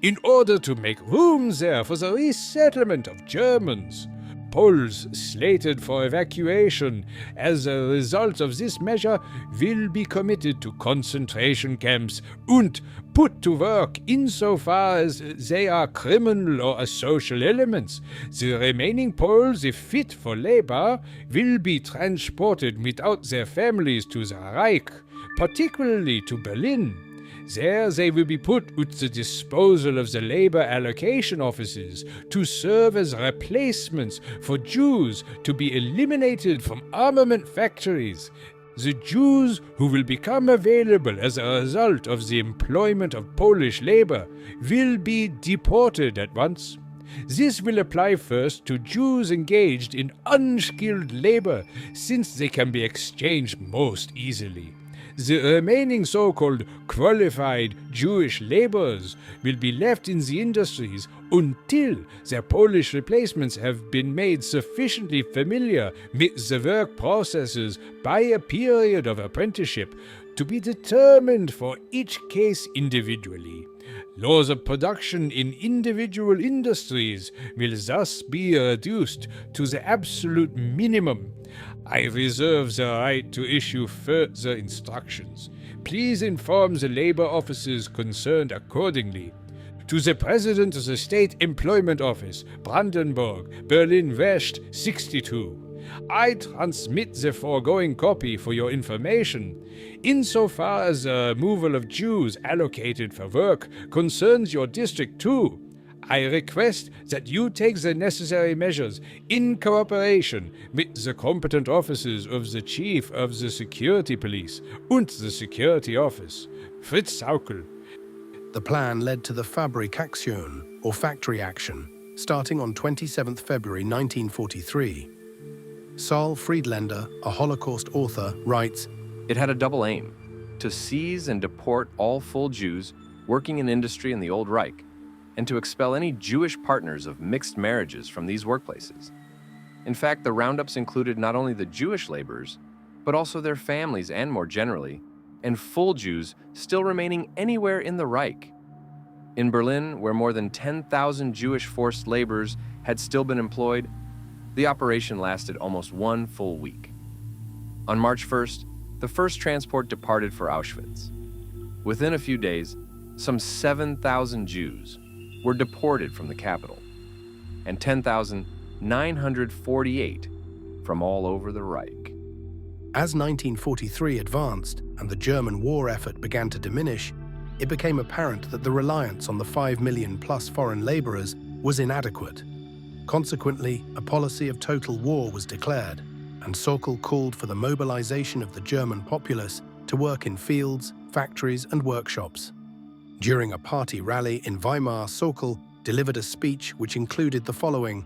in order to make room there for the resettlement of Germans. Poles slated for evacuation as a result of this measure will be committed to concentration camps and put to work insofar as they are criminal or social elements. The remaining Poles, if fit for labor, will be transported without their families to the Reich, particularly to Berlin. There they will be put at the disposal of the labor allocation offices to serve as replacements for Jews to be eliminated from armament factories. The Jews who will become available as a result of the employment of Polish labor will be deported at once. This will apply first to Jews engaged in unskilled labor, since they can be exchanged most easily. The remaining so-called qualified Jewish laborers will be left in the industries until their Polish replacements have been made sufficiently familiar with the work processes by a period of apprenticeship to be determined for each case individually. Laws of production in individual industries will thus be reduced to the absolute minimum. I reserve the right to issue further instructions. Please inform the labor offices concerned accordingly. To the President of the State Employment Office, Brandenburg, Berlin West, 62. I transmit the foregoing copy for your information. Insofar as the removal of Jews allocated for work concerns your district too, I request that you take the necessary measures in cooperation with the competent officers of the Chief of the Security Police and the Security Office, Fritz Sauckel. The plan led to the Fabrikation, or factory action, starting on 27 February 1943. Saul Friedländer, a Holocaust author, writes, "It had a double aim, to seize and deport all full Jews working in industry in the Old Reich, and to expel any Jewish partners of mixed marriages from these workplaces. In fact, the roundups included not only the Jewish laborers, but also their families and more generally, and full Jews still remaining anywhere in the Reich. In Berlin, where more than 10,000 Jewish forced laborers had still been employed, the operation lasted almost 1 full week. On March 1st, the first transport departed for Auschwitz. Within a few days, some 7,000 Jews were deported from the capital, and 10,948 from all over the Reich. As 1943 advanced and the German war effort began to diminish, it became apparent that the reliance on the 5 million plus foreign laborers was inadequate. Consequently, a policy of total war was declared, and Sauckel called for the mobilization of the German populace to work in fields, factories, and workshops. During a party rally in Weimar, Sauckel delivered a speech which included the following: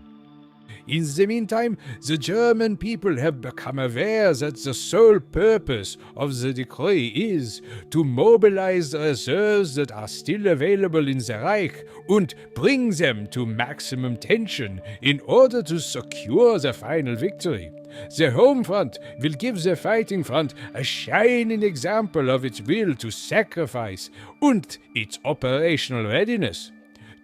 In the meantime, the German people have become aware that the sole purpose of the decree is to mobilize the reserves that are still available in the Reich and bring them to maximum tension in order to secure the final victory. The home front will give the fighting front a shining example of its will to sacrifice and its operational readiness.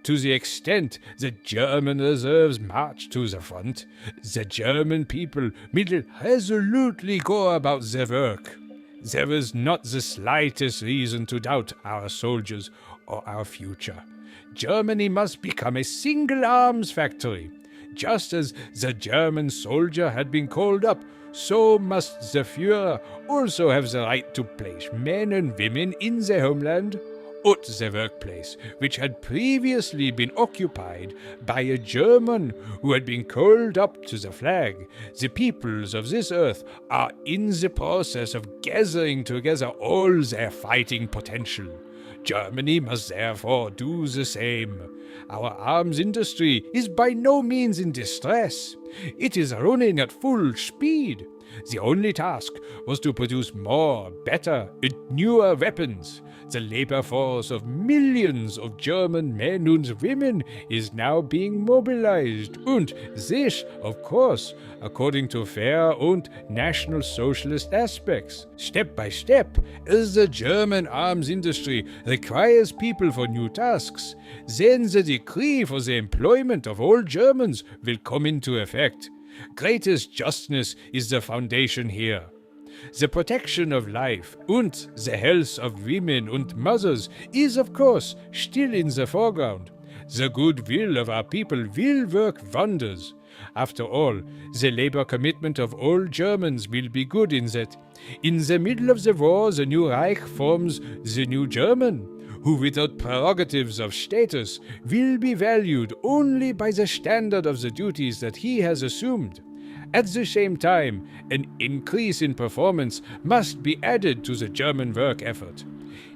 To the extent the German reserves march to the front, the German people will resolutely go about their work. There is not the slightest reason to doubt our soldiers or our future. Germany must become a single arms factory. Just as the German soldier had been called up, so must the Führer also have the right to place men and women in their homeland at the workplace, which had previously been occupied by a German who had been called up to the flag. The peoples of this earth are in the process of gathering together all their fighting potential. Germany must therefore do the same. Our arms industry is by no means in distress. It is running at full speed. The only task was to produce more, better, and newer weapons. The labor force of millions of German men and women is now being mobilized, and this, of course, according to fair and National Socialist aspects. Step by step, as the German arms industry requires people for new tasks, then the decree for the employment of all Germans will come into effect. Greatest justness is the foundation here. The protection of life and the health of women and mothers is, of course, still in the foreground. The goodwill of our people will work wonders. After all, the labor commitment of all Germans will be good in that, in the middle of the war, the new Reich forms the new German, who without prerogatives of status will be valued only by the standard of the duties that he has assumed. At the same time, an increase in performance must be added to the German work effort.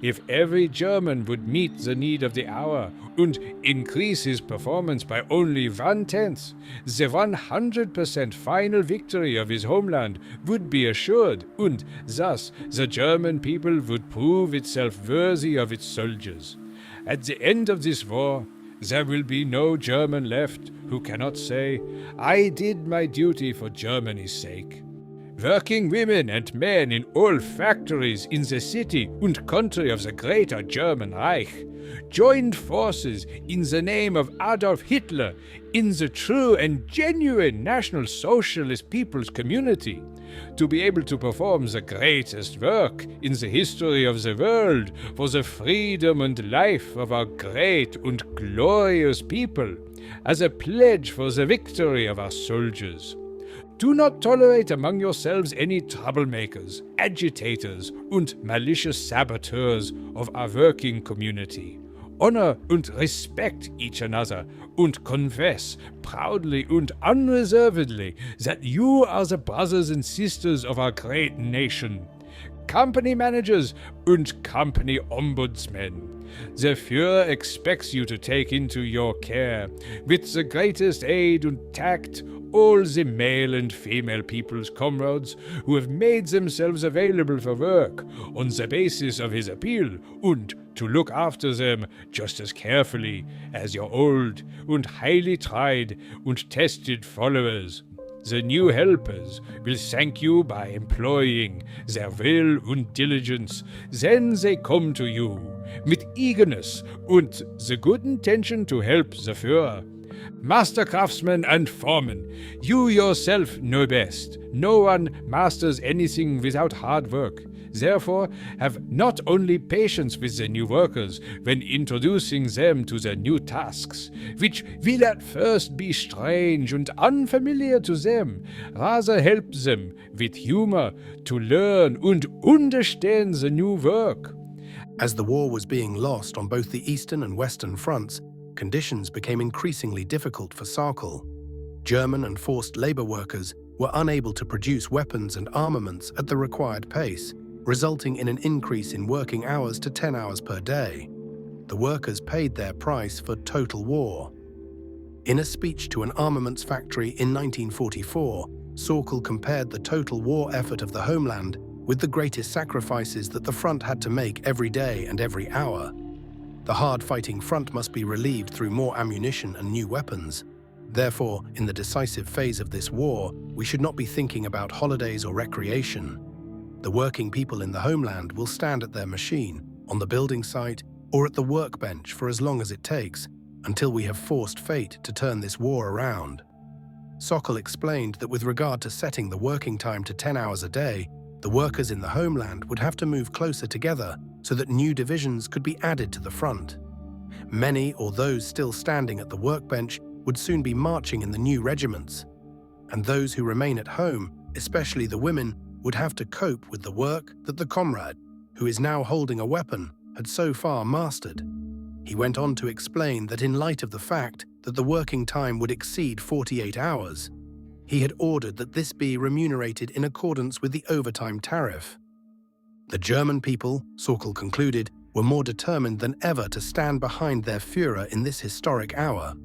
If every German would meet the need of the hour and increase his performance by only 1/10, the 100% final victory of his homeland would be assured, and thus the German people would prove itself worthy of its soldiers. At the end of this war, there will be no German left who cannot say, "I did my duty for Germany's sake." Working women and men in all factories in the city and country of the Greater German Reich joined forces in the name of Adolf Hitler in the true and genuine National Socialist People's Community, to be able to perform the greatest work in the history of the world for the freedom and life of our great and glorious people, as a pledge for the victory of our soldiers. Do not tolerate among yourselves any troublemakers, agitators, and malicious saboteurs of our working community. honor und respect each another, and confess proudly and unreservedly that you are the brothers and sisters of our great nation. Company managers and company ombudsmen, the Führer expects you to take into your care, with the greatest aid and tact, all the male and female people's comrades who have made themselves available for work on the basis of his appeal, and to look after them just as carefully as your old and highly tried and tested followers. The new helpers will thank you by employing their will and diligence. Then they come to you with eagerness and the good intention to help the Führer. Master craftsmen and foremen, you yourself know best. No one masters anything without hard work. Therefore, have not only patience with the new workers when introducing them to their new tasks, which will at first be strange and unfamiliar to them. Rather help them with humor to learn and understand the new work. As the war was being lost on both the eastern and western fronts, conditions became increasingly difficult for Sokol. German and forced labor workers were unable to produce weapons and armaments at the required pace, resulting in an increase in working hours to 10 hours per day. The workers paid their price for total war. In a speech to an armaments factory in 1944, Sokol compared the total war effort of the homeland with the greatest sacrifices that the front had to make every day and every hour. The hard-fighting front must be relieved through more ammunition and new weapons. Therefore, in the decisive phase of this war, we should not be thinking about holidays or recreation. The working people in the homeland will stand at their machine, on the building site, or at the workbench for as long as it takes, until we have forced fate to turn this war around. Sokol explained that with regard to setting the working time to 10 hours a day, the workers in the homeland would have to move closer together so that new divisions could be added to the front. Many or those still standing at the workbench would soon be marching in the new regiments, and those who remain at home, especially the women, would have to cope with the work that the comrade, who is now holding a weapon, had so far mastered. He went on to explain that in light of the fact that the working time would exceed 48 hours, he had ordered that this be remunerated in accordance with the overtime tariff. The German people, Sokol concluded, were more determined than ever to stand behind their Führer in this historic hour.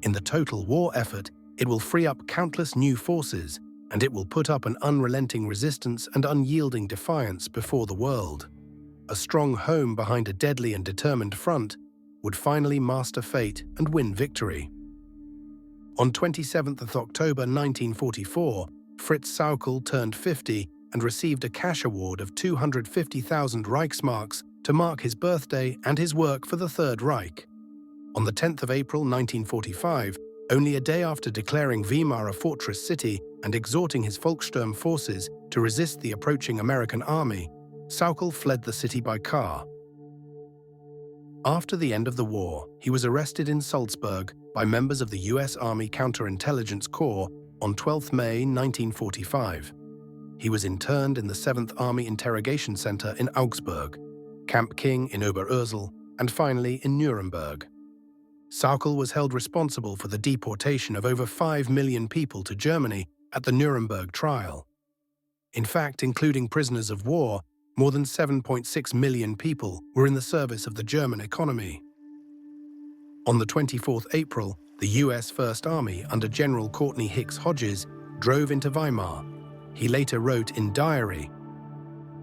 In the total war effort, it will free up countless new forces, and it will put up an unrelenting resistance and unyielding defiance before the world. A strong home behind a deadly and determined front would finally master fate and win victory. On 27th of October 1944, Fritz Sokol turned 50 and received a cash award of 250,000 Reichsmarks to mark his birthday and his work for the Third Reich. On the 10th of April 1945, only a day after declaring Weimar a fortress city and exhorting his Volkssturm forces to resist the approaching American army, Sokol fled the city by car. After the end of the war, he was arrested in Salzburg by members of the US Army Counterintelligence Corps on 12 May 1945. He was interned in the 7th Army Interrogation Center in Augsburg, Camp King in Oberursel, and finally in Nuremberg. Sokol was held responsible for the deportation of over 5 million people to Germany at the Nuremberg trial. In fact, including prisoners of war, more than 7.6 million people were in the service of the German economy. On the 24th April, the US First Army under General Courtney Hicks Hodges drove into Weimar. He later wrote in diary,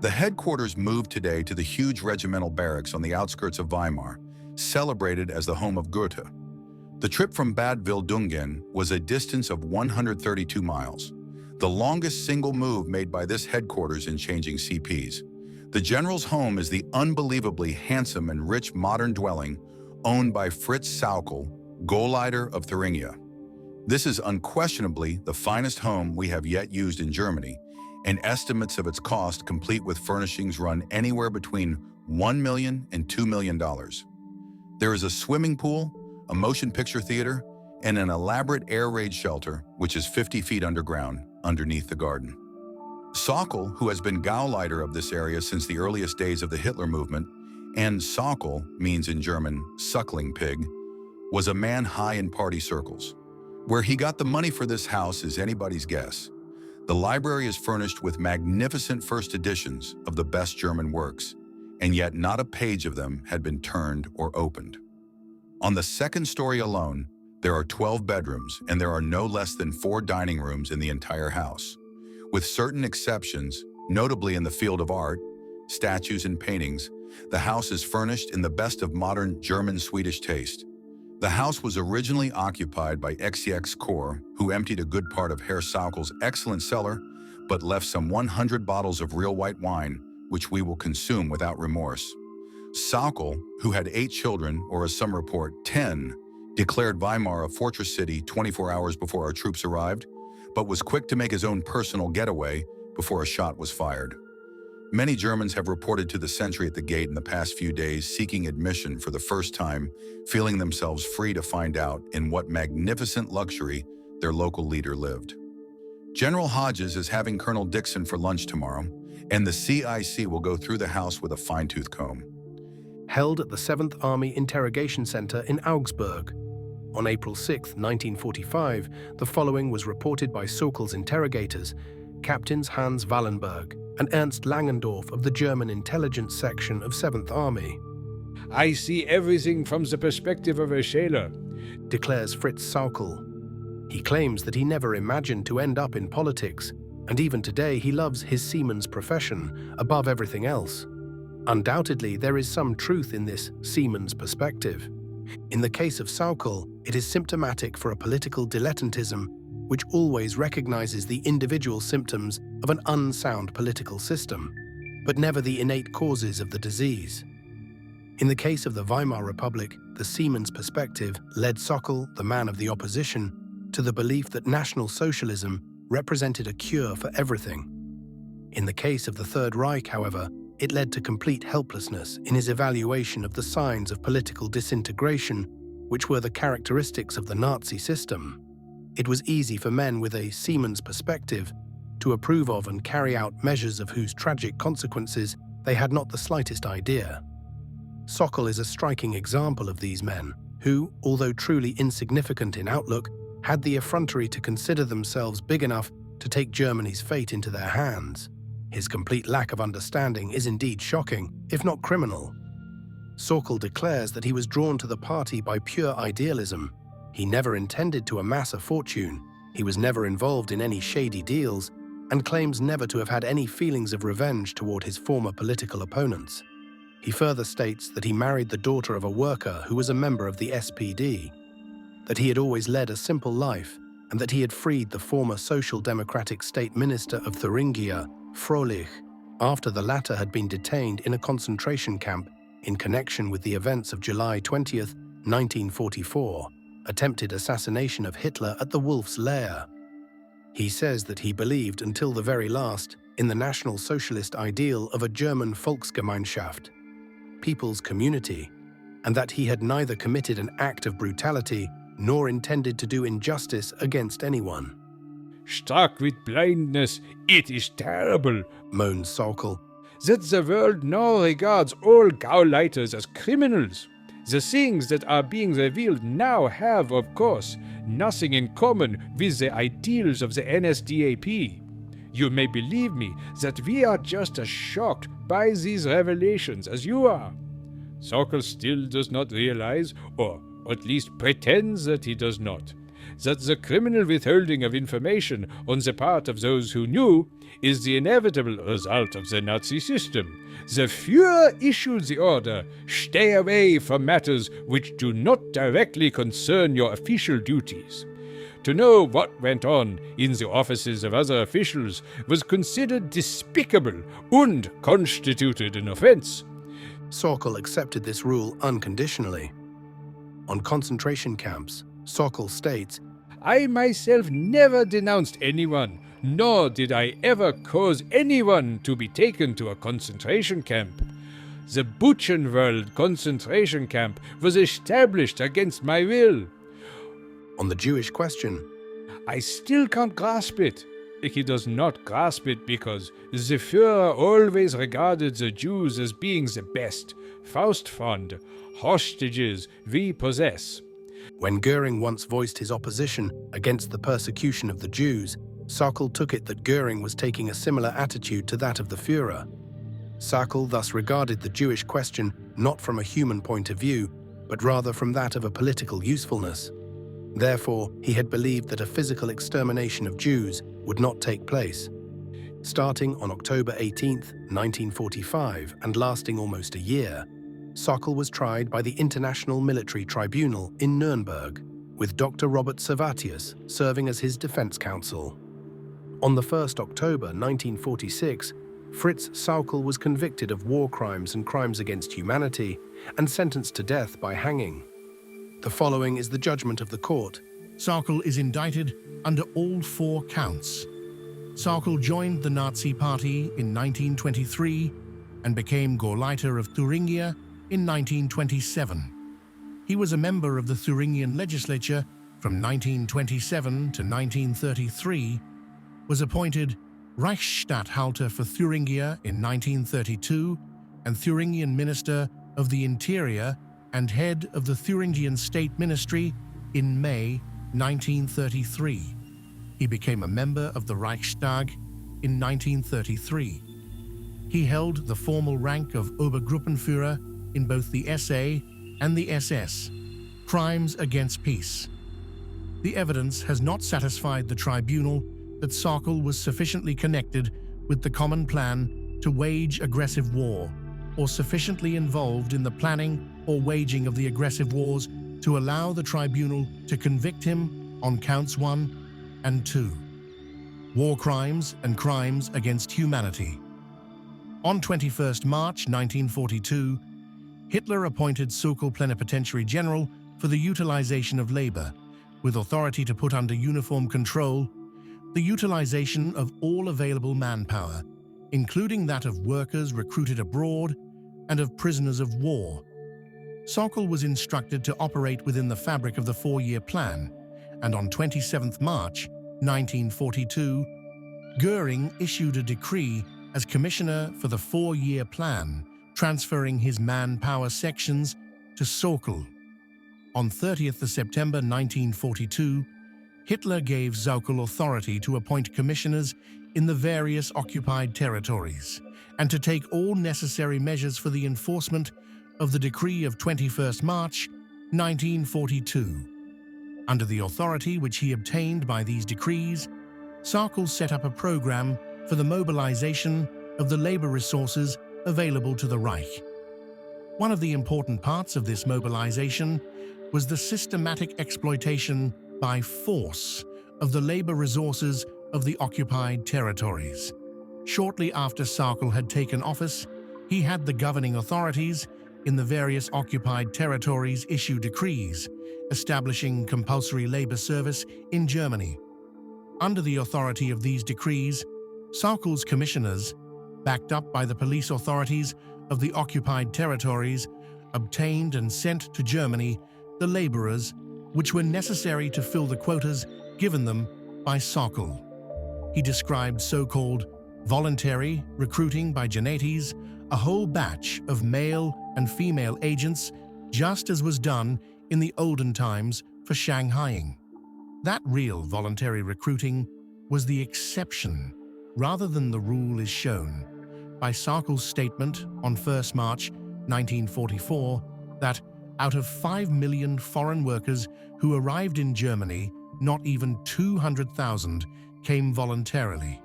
"The headquarters moved today to the huge regimental barracks on the outskirts of Weimar, celebrated as the home of Goethe. The trip from Bad Wildungen was a distance of 132 miles, the longest single move made by this headquarters in changing CPs. The general's home is the unbelievably handsome and rich modern dwelling owned by Fritz Sokol, Gauleiter of Thuringia. This is unquestionably the finest home we have yet used in Germany, and estimates of its cost complete with furnishings run anywhere between $1 million and $2 million. There is a swimming pool, a motion picture theater, and an elaborate air raid shelter, which is 50 feet underground, underneath the garden." Sokol, who has been Gauleiter of this area since the earliest days of the Hitler movement, and Sokol means in German suckling pig, was a man high in party circles. Where he got the money for this house is anybody's guess. The library is furnished with magnificent first editions of the best German works, and yet not a page of them had been turned or opened. On the second story alone, there are 12 bedrooms and there are no less than 4 dining rooms in the entire house. With certain exceptions, notably in the field of art, statues and paintings, the house is furnished in the best of modern German-Swedish taste. The house was originally occupied by XCX Core, who emptied a good part of Herr Sokol's excellent cellar, but left some 100 bottles of real white wine, which we will consume without remorse. Sokol, who had 8 children, or as some report, 10, declared Weimar a fortress city 24 hours before our troops arrived, but was quick to make his own personal getaway before a shot was fired. Many Germans have reported to the sentry at the gate in the past few days seeking admission for the first time, feeling themselves free to find out in what magnificent luxury their local leader lived. General Hodges is having Colonel Dixon for lunch tomorrow, and the CIC will go through the house with a fine-tooth comb. Held at the 7th Army Interrogation Center in Augsburg. On April 6, 1945, the following was reported by Sokol's interrogators, Captains Hans Wallenberg and Ernst Langendorf of the German intelligence section of 7th Army. I see everything from the perspective of a sailor, declares Fritz Sokol. He claims that he never imagined to end up in politics, and even today he loves his seaman's profession above everything else. Undoubtedly, there is some truth in this seaman's perspective. In the case of Sokol, it is symptomatic for a political dilettantism which always recognizes the individual symptoms of an unsound political system, but never the innate causes of the disease. In the case of the Weimar Republic, the seaman's perspective led Sokol, the man of the opposition, to the belief that National Socialism represented a cure for everything. In the case of the Third Reich, however, it led to complete helplessness in his evaluation of the signs of political disintegration, which were the characteristics of the Nazi system. It was easy for men with a seaman's perspective to approve of and carry out measures of whose tragic consequences they had not the slightest idea. Sokol is a striking example of these men who, although truly insignificant in outlook, had the effrontery to consider themselves big enough to take Germany's fate into their hands. His complete lack of understanding is indeed shocking, if not criminal. Sokol declares that he was drawn to the party by pure idealism. He never intended to amass a fortune, he was never involved in any shady deals, and claims never to have had any feelings of revenge toward his former political opponents. He further states that he married the daughter of a worker who was a member of the SPD, that he had always led a simple life, and that he had freed the former Social Democratic State Minister of Thuringia, Frohlich, after the latter had been detained in a concentration camp in connection with the events of July 20, 1944, attempted assassination of Hitler at the Wolf's Lair. He says that he believed until the very last in the National Socialist ideal of a German Volksgemeinschaft, people's community, and that he had neither committed an act of brutality nor intended to do injustice against anyone. Struck with blindness, it is terrible, moans Sokol, that the world now regards all Gauleiters as criminals. The things that are being revealed now have, of course, nothing in common with the ideals of the NSDAP. You may believe me that we are just as shocked by these revelations as you are. Sokol still does not realize, or at least pretends that he does not, that the criminal withholding of information on the part of those who knew is the inevitable result of the Nazi system. The Führer issued the order, stay away from matters which do not directly concern your official duties. To know what went on in the offices of other officials was considered despicable and constituted an offense. Sokol accepted this rule unconditionally. On concentration camps, Sokol states, I myself never denounced anyone, nor did I ever cause anyone to be taken to a concentration camp. The Buchenwald concentration camp was established against my will. On the Jewish question, I still can't grasp it. He does not grasp it because the Führer always regarded the Jews as being the best, Faustpfand, hostages we possess. When Goering once voiced his opposition against the persecution of the Jews, Sokal took it that Goering was taking a similar attitude to that of the Führer. Sokal thus regarded the Jewish question not from a human point of view, but rather from that of a political usefulness. Therefore, he had believed that a physical extermination of Jews would not take place. Starting on October 18, 1945, and lasting almost a year, Sokal was tried by the International Military Tribunal in Nuremberg, with Dr. Robert Servatius serving as his defense counsel. On the 1st October 1946, Fritz Sokal was convicted of war crimes and crimes against humanity and sentenced to death by hanging. The following is the judgment of the court. Sokal is indicted under all 4 counts. Sokal joined the Nazi Party in 1923 and became Gauleiter of Thuringia in 1927. He was a member of the Thuringian legislature from 1927 to 1933, was appointed Reichsstatthalter for Thuringia in 1932 and Thuringian Minister of the Interior and head of the Thuringian State Ministry in May 1933. He became a member of the Reichstag in 1933. He held the formal rank of Obergruppenführer in both the SA and the SS, crimes against peace. The evidence has not satisfied the tribunal that Sokal was sufficiently connected with the common plan to wage aggressive war, or sufficiently involved in the planning or waging of the aggressive wars to allow the tribunal to convict him on counts 1 and 2, war crimes and crimes against humanity. On 21st March 1942, Hitler appointed Sokal Plenipotentiary General for the utilization of labor, with authority to put under uniform control the utilization of all available manpower, including that of workers recruited abroad and of prisoners of war. Sokal was instructed to operate within the fabric of the 4-year plan, and on 27th March 1942, Goering issued a decree as commissioner for the 4-year plan, transferring his manpower sections to Sokal. On 30th of September 1942, Hitler gave Sokal authority to appoint commissioners in the various occupied territories and to take all necessary measures for the enforcement of the decree of 21st March 1942. Under the authority which he obtained by these decrees, Sokal set up a program for the mobilization of the labor resources available to the Reich. One of the important parts of this mobilization was the systematic exploitation by force of the labor resources of the occupied territories. Shortly after Sokal had taken office, he had the governing authorities in the various occupied territories issue decrees establishing compulsory labor service in Germany. Under the authority of these decrees, Sokal's commissioners, backed up by the police authorities of the occupied territories, obtained and sent to Germany the laborers which were necessary to fill the quotas given them by Sokal. He described so-called voluntary recruiting by Genetes, a whole batch of male and female agents, just as was done in the olden times for Shanghaiing. That real voluntary recruiting was the exception rather than the rule is shown by Sokal's statement on 1st March 1944 that out of 5 million foreign workers who arrived in Germany, not even 200,000 came voluntarily.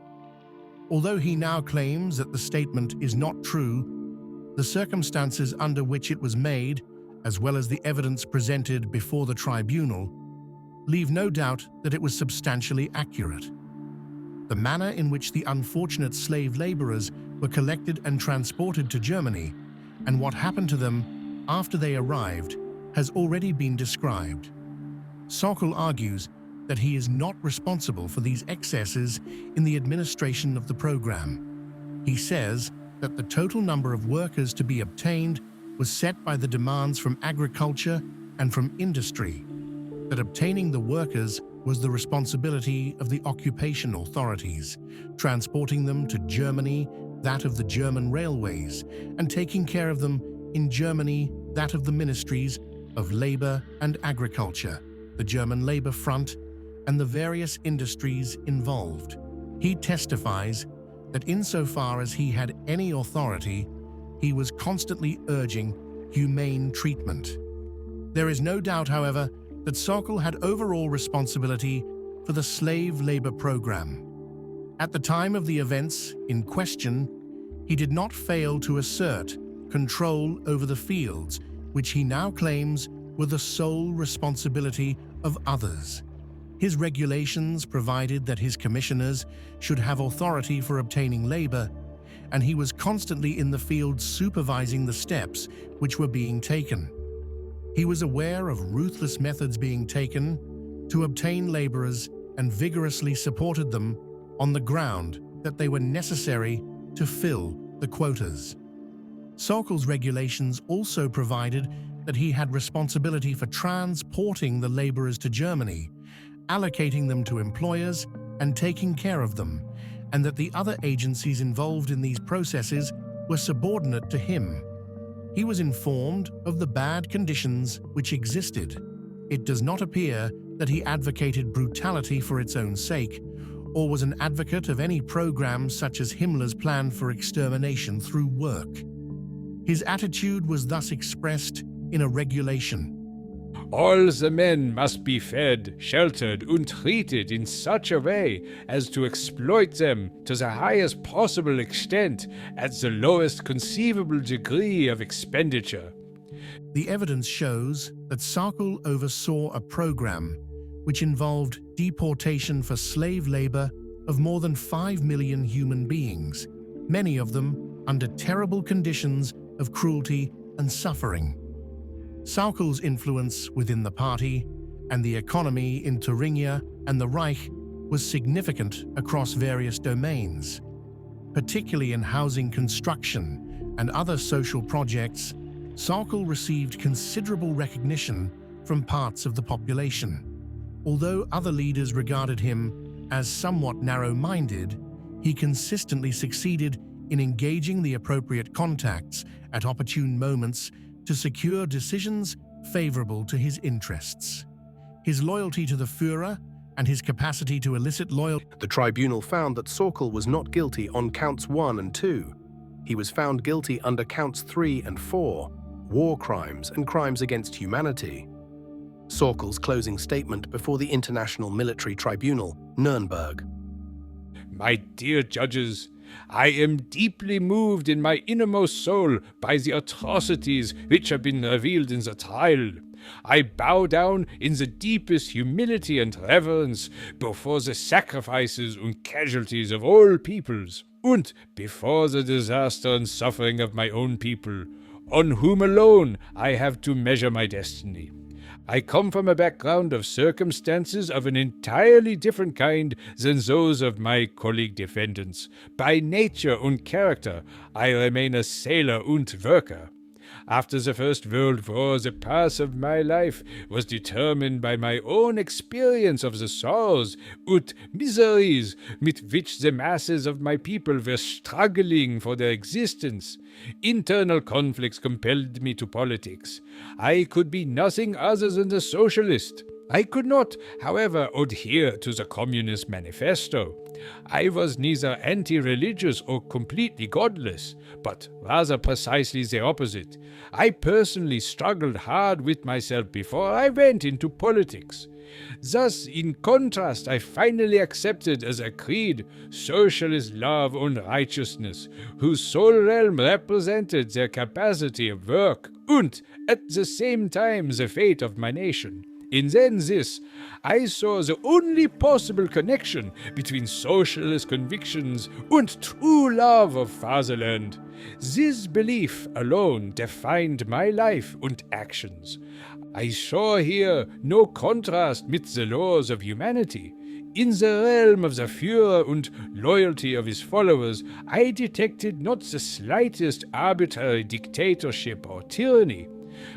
Although he now claims that the statement is not true, the circumstances under which it was made, as well as the evidence presented before the tribunal, leave no doubt that it was substantially accurate. The manner in which the unfortunate slave laborers were collected and transported to Germany, and what happened to them after they arrived, has already been described. Sokal argues that he is not responsible for these excesses in the administration of the program. He says that the total number of workers to be obtained was set by the demands from agriculture and from industry, that obtaining the workers was the responsibility of the occupation authorities, transporting them to Germany, that of the German railways, and taking care of them in Germany that of the ministries of Labor and Agriculture, the German Labor Front, and the various industries involved. He testifies that insofar as he had any authority, he was constantly urging humane treatment. There is no doubt, however, that Sokol had overall responsibility for the slave labor program. At the time of the events in question, he did not fail to assert control over the fields, which he now claims were the sole responsibility of others. His regulations provided that his commissioners should have authority for obtaining labor, and he was constantly in the field supervising the steps which were being taken. He was aware of ruthless methods being taken to obtain laborers and vigorously supported them on the ground that they were necessary to fill the quotas. Sokol's regulations also provided that he had responsibility for transporting the laborers to Germany, allocating them to employers and taking care of them, and that the other agencies involved in these processes were subordinate to him. He was informed of the bad conditions which existed. It does not appear that he advocated brutality for its own sake, or was an advocate of any program such as Himmler's plan for extermination through work. His attitude was thus expressed in a regulation. All the men must be fed, sheltered, and treated in such a way as to exploit them to the highest possible extent at the lowest conceivable degree of expenditure. The evidence shows that Sokol oversaw a program which involved deportation for slave labor of more than 5 million human beings, many of them under terrible conditions of cruelty and suffering. Sokol's influence within the party and the economy in Thuringia and the Reich was significant across various domains. Particularly in housing construction and other social projects, Sokol received considerable recognition from parts of the population. Although other leaders regarded him as somewhat narrow-minded, he consistently succeeded in engaging the appropriate contacts at opportune moments to secure decisions favorable to his interests. His loyalty to the Führer and his capacity to elicit loyalty. The tribunal found that Sokol was not guilty on counts 1 and 2. He was found guilty under counts 3 and 4, war crimes and crimes against humanity. Sokol's closing statement before the International Military Tribunal, Nuremberg. My dear judges, I am deeply moved in my innermost soul by the atrocities which have been revealed in the trial. I bow down in the deepest humility and reverence before the sacrifices and casualties of all peoples, and before the disaster and suffering of my own people, on whom alone I have to measure my destiny. I come from a background of circumstances of an entirely different kind than those of my colleague defendants. By nature and character, I remain a sailor and worker. After the First World War, the path of my life was determined by my own experience of the sorrows and miseries with which the masses of my people were struggling for their existence. Internal conflicts compelled me to politics. I could be nothing other than a socialist. I could not, however, adhere to the Communist Manifesto. I was neither anti-religious or completely godless, but rather precisely the opposite. I personally struggled hard with myself before I went into politics. Thus, in contrast, I finally accepted as a creed socialist love and righteousness, whose sole realm represented their capacity of work and, at the same time, the fate of my nation. In then this, I saw the only possible connection between socialist convictions and true love of fatherland. This belief alone defined my life and actions. I saw here no contrast with the laws of humanity. In the realm of the Führer and loyalty of his followers, I detected not the slightest arbitrary dictatorship or tyranny.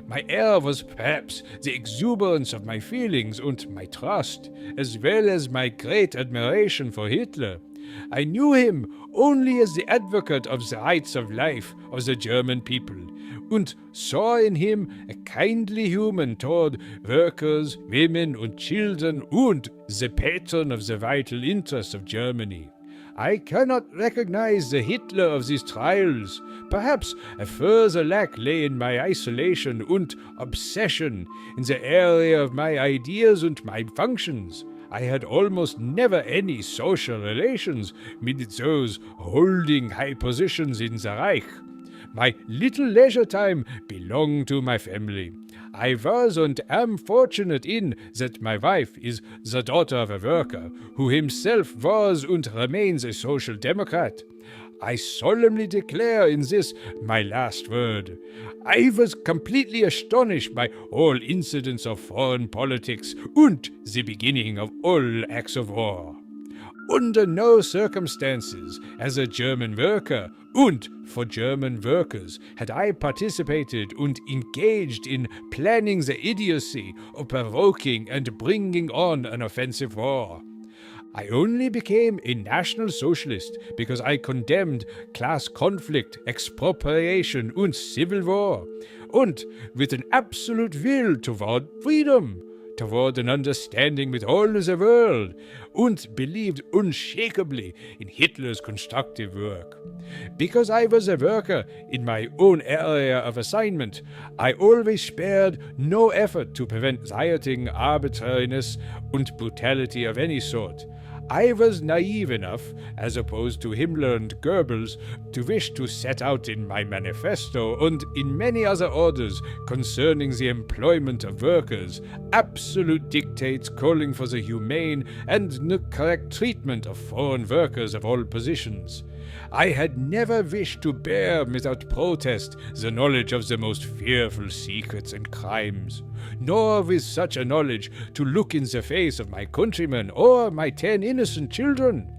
My error was perhaps the exuberance of my feelings and my trust, as well as my great admiration for Hitler. I knew him only as the advocate of the rights of life of the German people, and saw in him a kindly human toward workers, women and children and the patron of the vital interests of Germany. I cannot recognize the Hitler of these trials. Perhaps a further lack lay in my isolation and obsession in the area of my ideas and my functions. I had almost never any social relations with those holding high positions in the Reich. My little leisure time belonged to my family. I was and am fortunate in that my wife is the daughter of a worker, who himself was and remains a social democrat. I solemnly declare in this my last word. I was completely astonished by all incidents of foreign politics and the beginning of all acts of war. Under no circumstances, as a German worker and for German workers, had I participated and engaged in planning the idiocy of provoking and bringing on an offensive war. I only became a National Socialist because I condemned class conflict, expropriation and civil war, and with an absolute will toward freedom, toward an understanding with all the world, and believed unshakably in Hitler's constructive work. Because I was a worker in my own area of assignment, I always spared no effort to prevent rioting, arbitrariness, and brutality of any sort. I was naive enough, as opposed to Himmler and Goebbels, to wish to set out in my manifesto and in many other orders concerning the employment of workers, absolute dictates calling for the humane and correct treatment of foreign workers of all positions. I had never wished to bear without protest the knowledge of the most fearful secrets and crimes, nor with such a knowledge to look in the face of my countrymen or my 10 innocent children.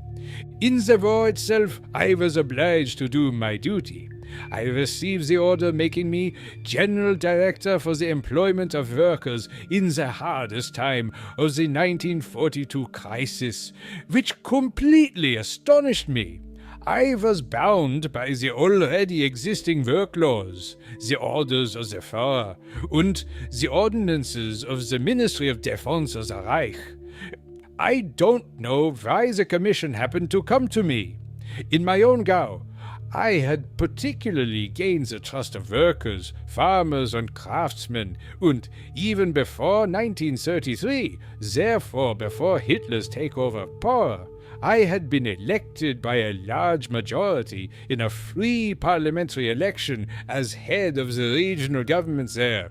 In the war itself I was obliged to do my duty. I received the order making me General Director for the employment of workers in the hardest time of the 1942 crisis, which completely astonished me. I was bound by the already existing work laws, the orders of the Führer, and the ordinances of the Ministry of Defense of the Reich. I don't know why the commission happened to come to me. In my own Gau, I had particularly gained the trust of workers, farmers and craftsmen, and even before 1933, therefore before Hitler's takeover of power, I had been elected by a large majority in a free parliamentary election as head of the regional government there.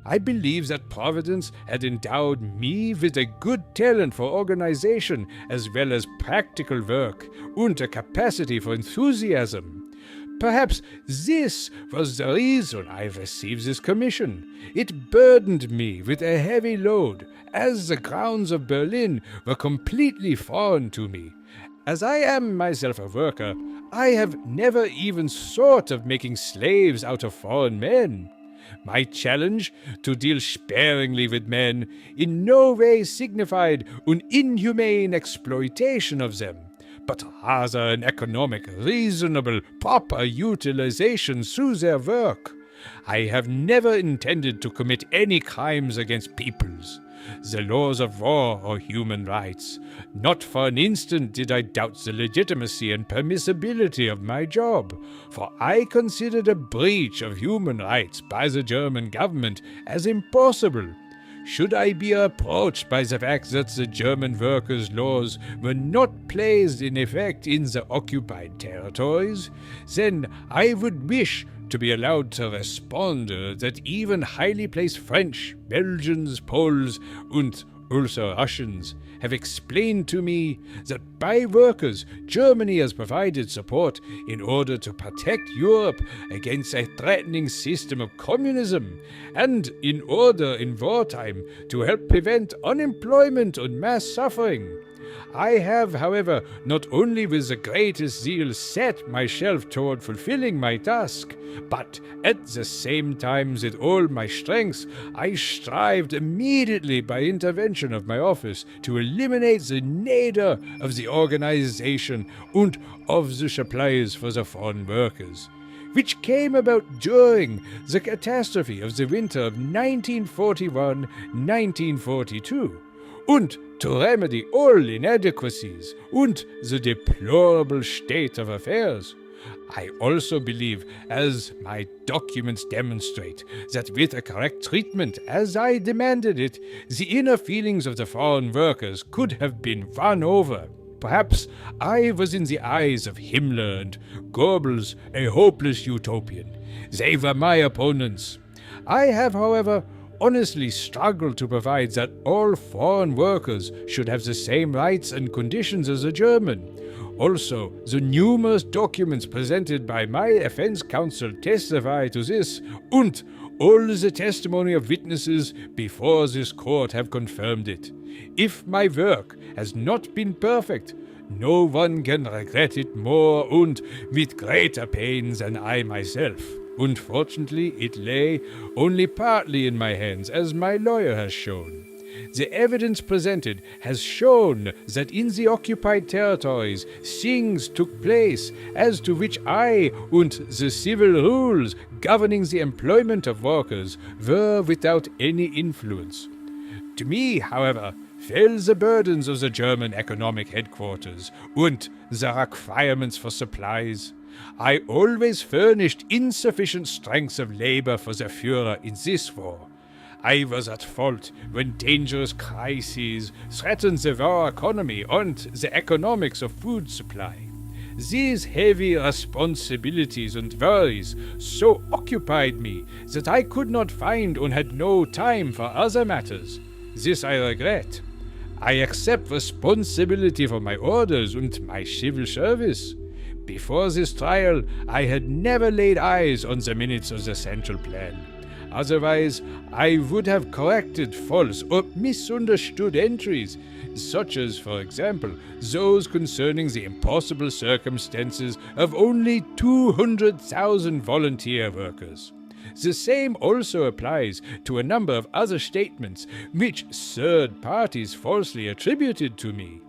I believe that Providence had endowed me with a good talent for organization as well as practical work and a capacity for enthusiasm. Perhaps this was the reason I received this commission. It burdened me with a heavy load, as the grounds of Berlin were completely foreign to me. As I am myself a worker, I have never even thought of making slaves out of foreign men. My challenge to deal sparingly with men in no way signified an inhumane exploitation of them, but rather an economic, reasonable, proper utilization through their work. I have never intended to commit any crimes against peoples, the laws of war or human rights. Not for an instant did I doubt the legitimacy and permissibility of my job, for I considered a breach of human rights by the German government as impossible. Should I be approached by the fact that the German workers' laws were not placed in effect in the occupied territories, then I would wish to be allowed to respond that even highly placed French, Belgians, Poles, and also Russians have explained to me that by workers Germany has provided support in order to protect Europe against a threatening system of communism, and in order in wartime to help prevent unemployment and mass suffering. I have, however, not only with the greatest zeal set myself toward fulfilling my task, but at the same time with all my strength, I strived immediately by intervention of my office to eliminate the nadir of the organization and of the supplies for the foreign workers. which came about during the catastrophe of the winter of 1941-1942, and to remedy all inadequacies and the deplorable state of affairs. I also believe, as my documents demonstrate, that with a correct treatment, as I demanded it, the inner feelings of the foreign workers could have been won over. Perhaps I was in the eyes of Himmler and Goebbels a hopeless utopian. They were my opponents. I have, however, honestly struggled to provide that all foreign workers should have the same rights and conditions as a German. Also, the numerous documents presented by my defense counsel testify to this, and all the testimony of witnesses before this court have confirmed it. If my work has not been perfect, no one can regret it more and with greater pain than I myself. Unfortunately, it lay only partly in my hands, as my lawyer has shown. The evidence presented has shown that in the occupied territories things took place as to which I and the civil rules governing the employment of workers were without any influence. To me, however, fell the burdens of the German economic headquarters and the requirements for supplies. I always furnished insufficient strength of labor for the Führer in this war. I was at fault when dangerous crises threatened the war economy and the economics of food supply. These heavy responsibilities and worries so occupied me that I could not find and had no time for other matters. This I regret. I accept responsibility for my orders and my civil service. Before this trial, I had never laid eyes on the minutes of the Central Plan. Otherwise, I would have corrected false or misunderstood entries, such as, for example, those concerning the impossible circumstances of only 200,000 volunteer workers. The same also applies to a number of other statements which third parties falsely attributed to me,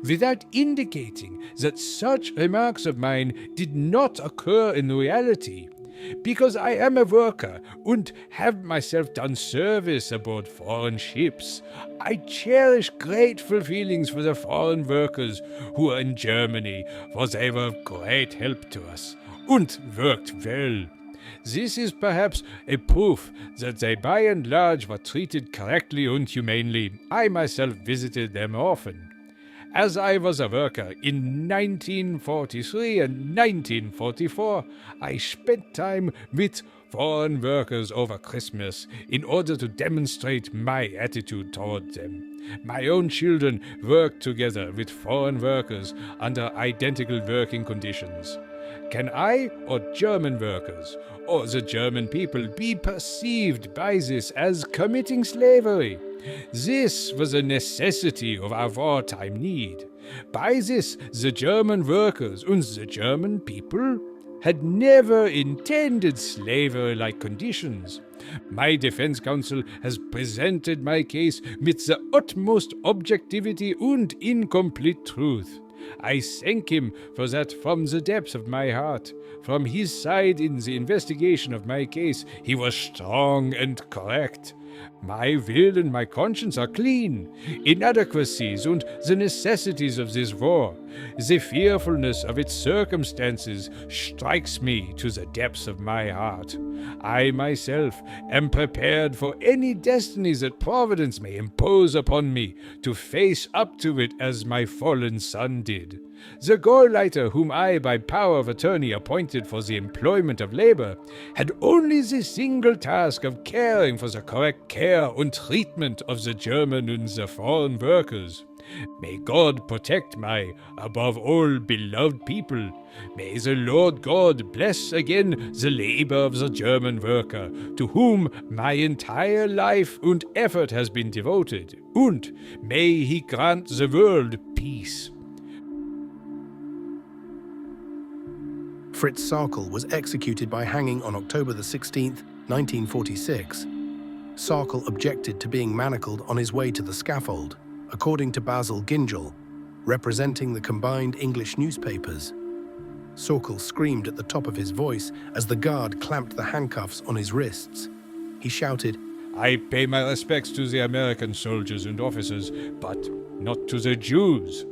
without indicating that such remarks of mine did not occur in reality. Because I am a worker and have myself done service aboard foreign ships, I cherish grateful feelings for the foreign workers who are in Germany, for they were of great help to us and worked well. This is perhaps a proof that they by and large were treated correctly and humanely. I myself visited them often. As I was a worker in 1943 and 1944, I spent time with foreign workers over Christmas in order to demonstrate my attitude toward them. My own children worked together with foreign workers under identical working conditions. Can I, or German workers, or the German people be perceived by this as committing slavery? This was a necessity of our wartime need. By this, the German workers and the German people had never intended slavery-like conditions. My defense counsel has presented my case with the utmost objectivity and incomplete truth. I thank him for that from the depths of my heart. From his side in the investigation of my case, he was strong and correct. My will and my conscience are clean. Inadequacies and the necessities of this war, the fearfulness of its circumstances strikes me to the depths of my heart. I myself am prepared for any destinies that Providence may impose upon me to face up to it as my fallen son did. The Gauleiter whom I by power of attorney appointed for the employment of labor had only the single task of caring for the correct care and treatment of the German and the foreign workers. May God protect my, above all, beloved people. May the Lord God bless again the labor of the German worker, to whom my entire life and effort has been devoted, and may He grant the world peace. Fritz Sauckel was executed by hanging on October 16, 1946. Sauckel objected to being manacled on his way to the scaffold, according to Basil Gingell, representing the combined English newspapers. Sokol screamed at the top of his voice as the guard clamped the handcuffs on his wrists. He shouted, I pay my respects to the American soldiers and officers, but not to the Jews.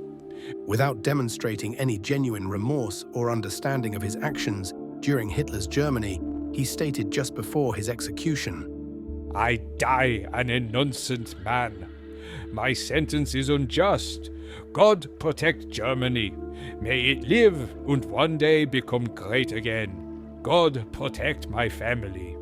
Without demonstrating any genuine remorse or understanding of his actions during Hitler's Germany, he stated just before his execution, I die an innocent man. My sentence is unjust. God protect Germany. May it live and one day become great again. God protect my family.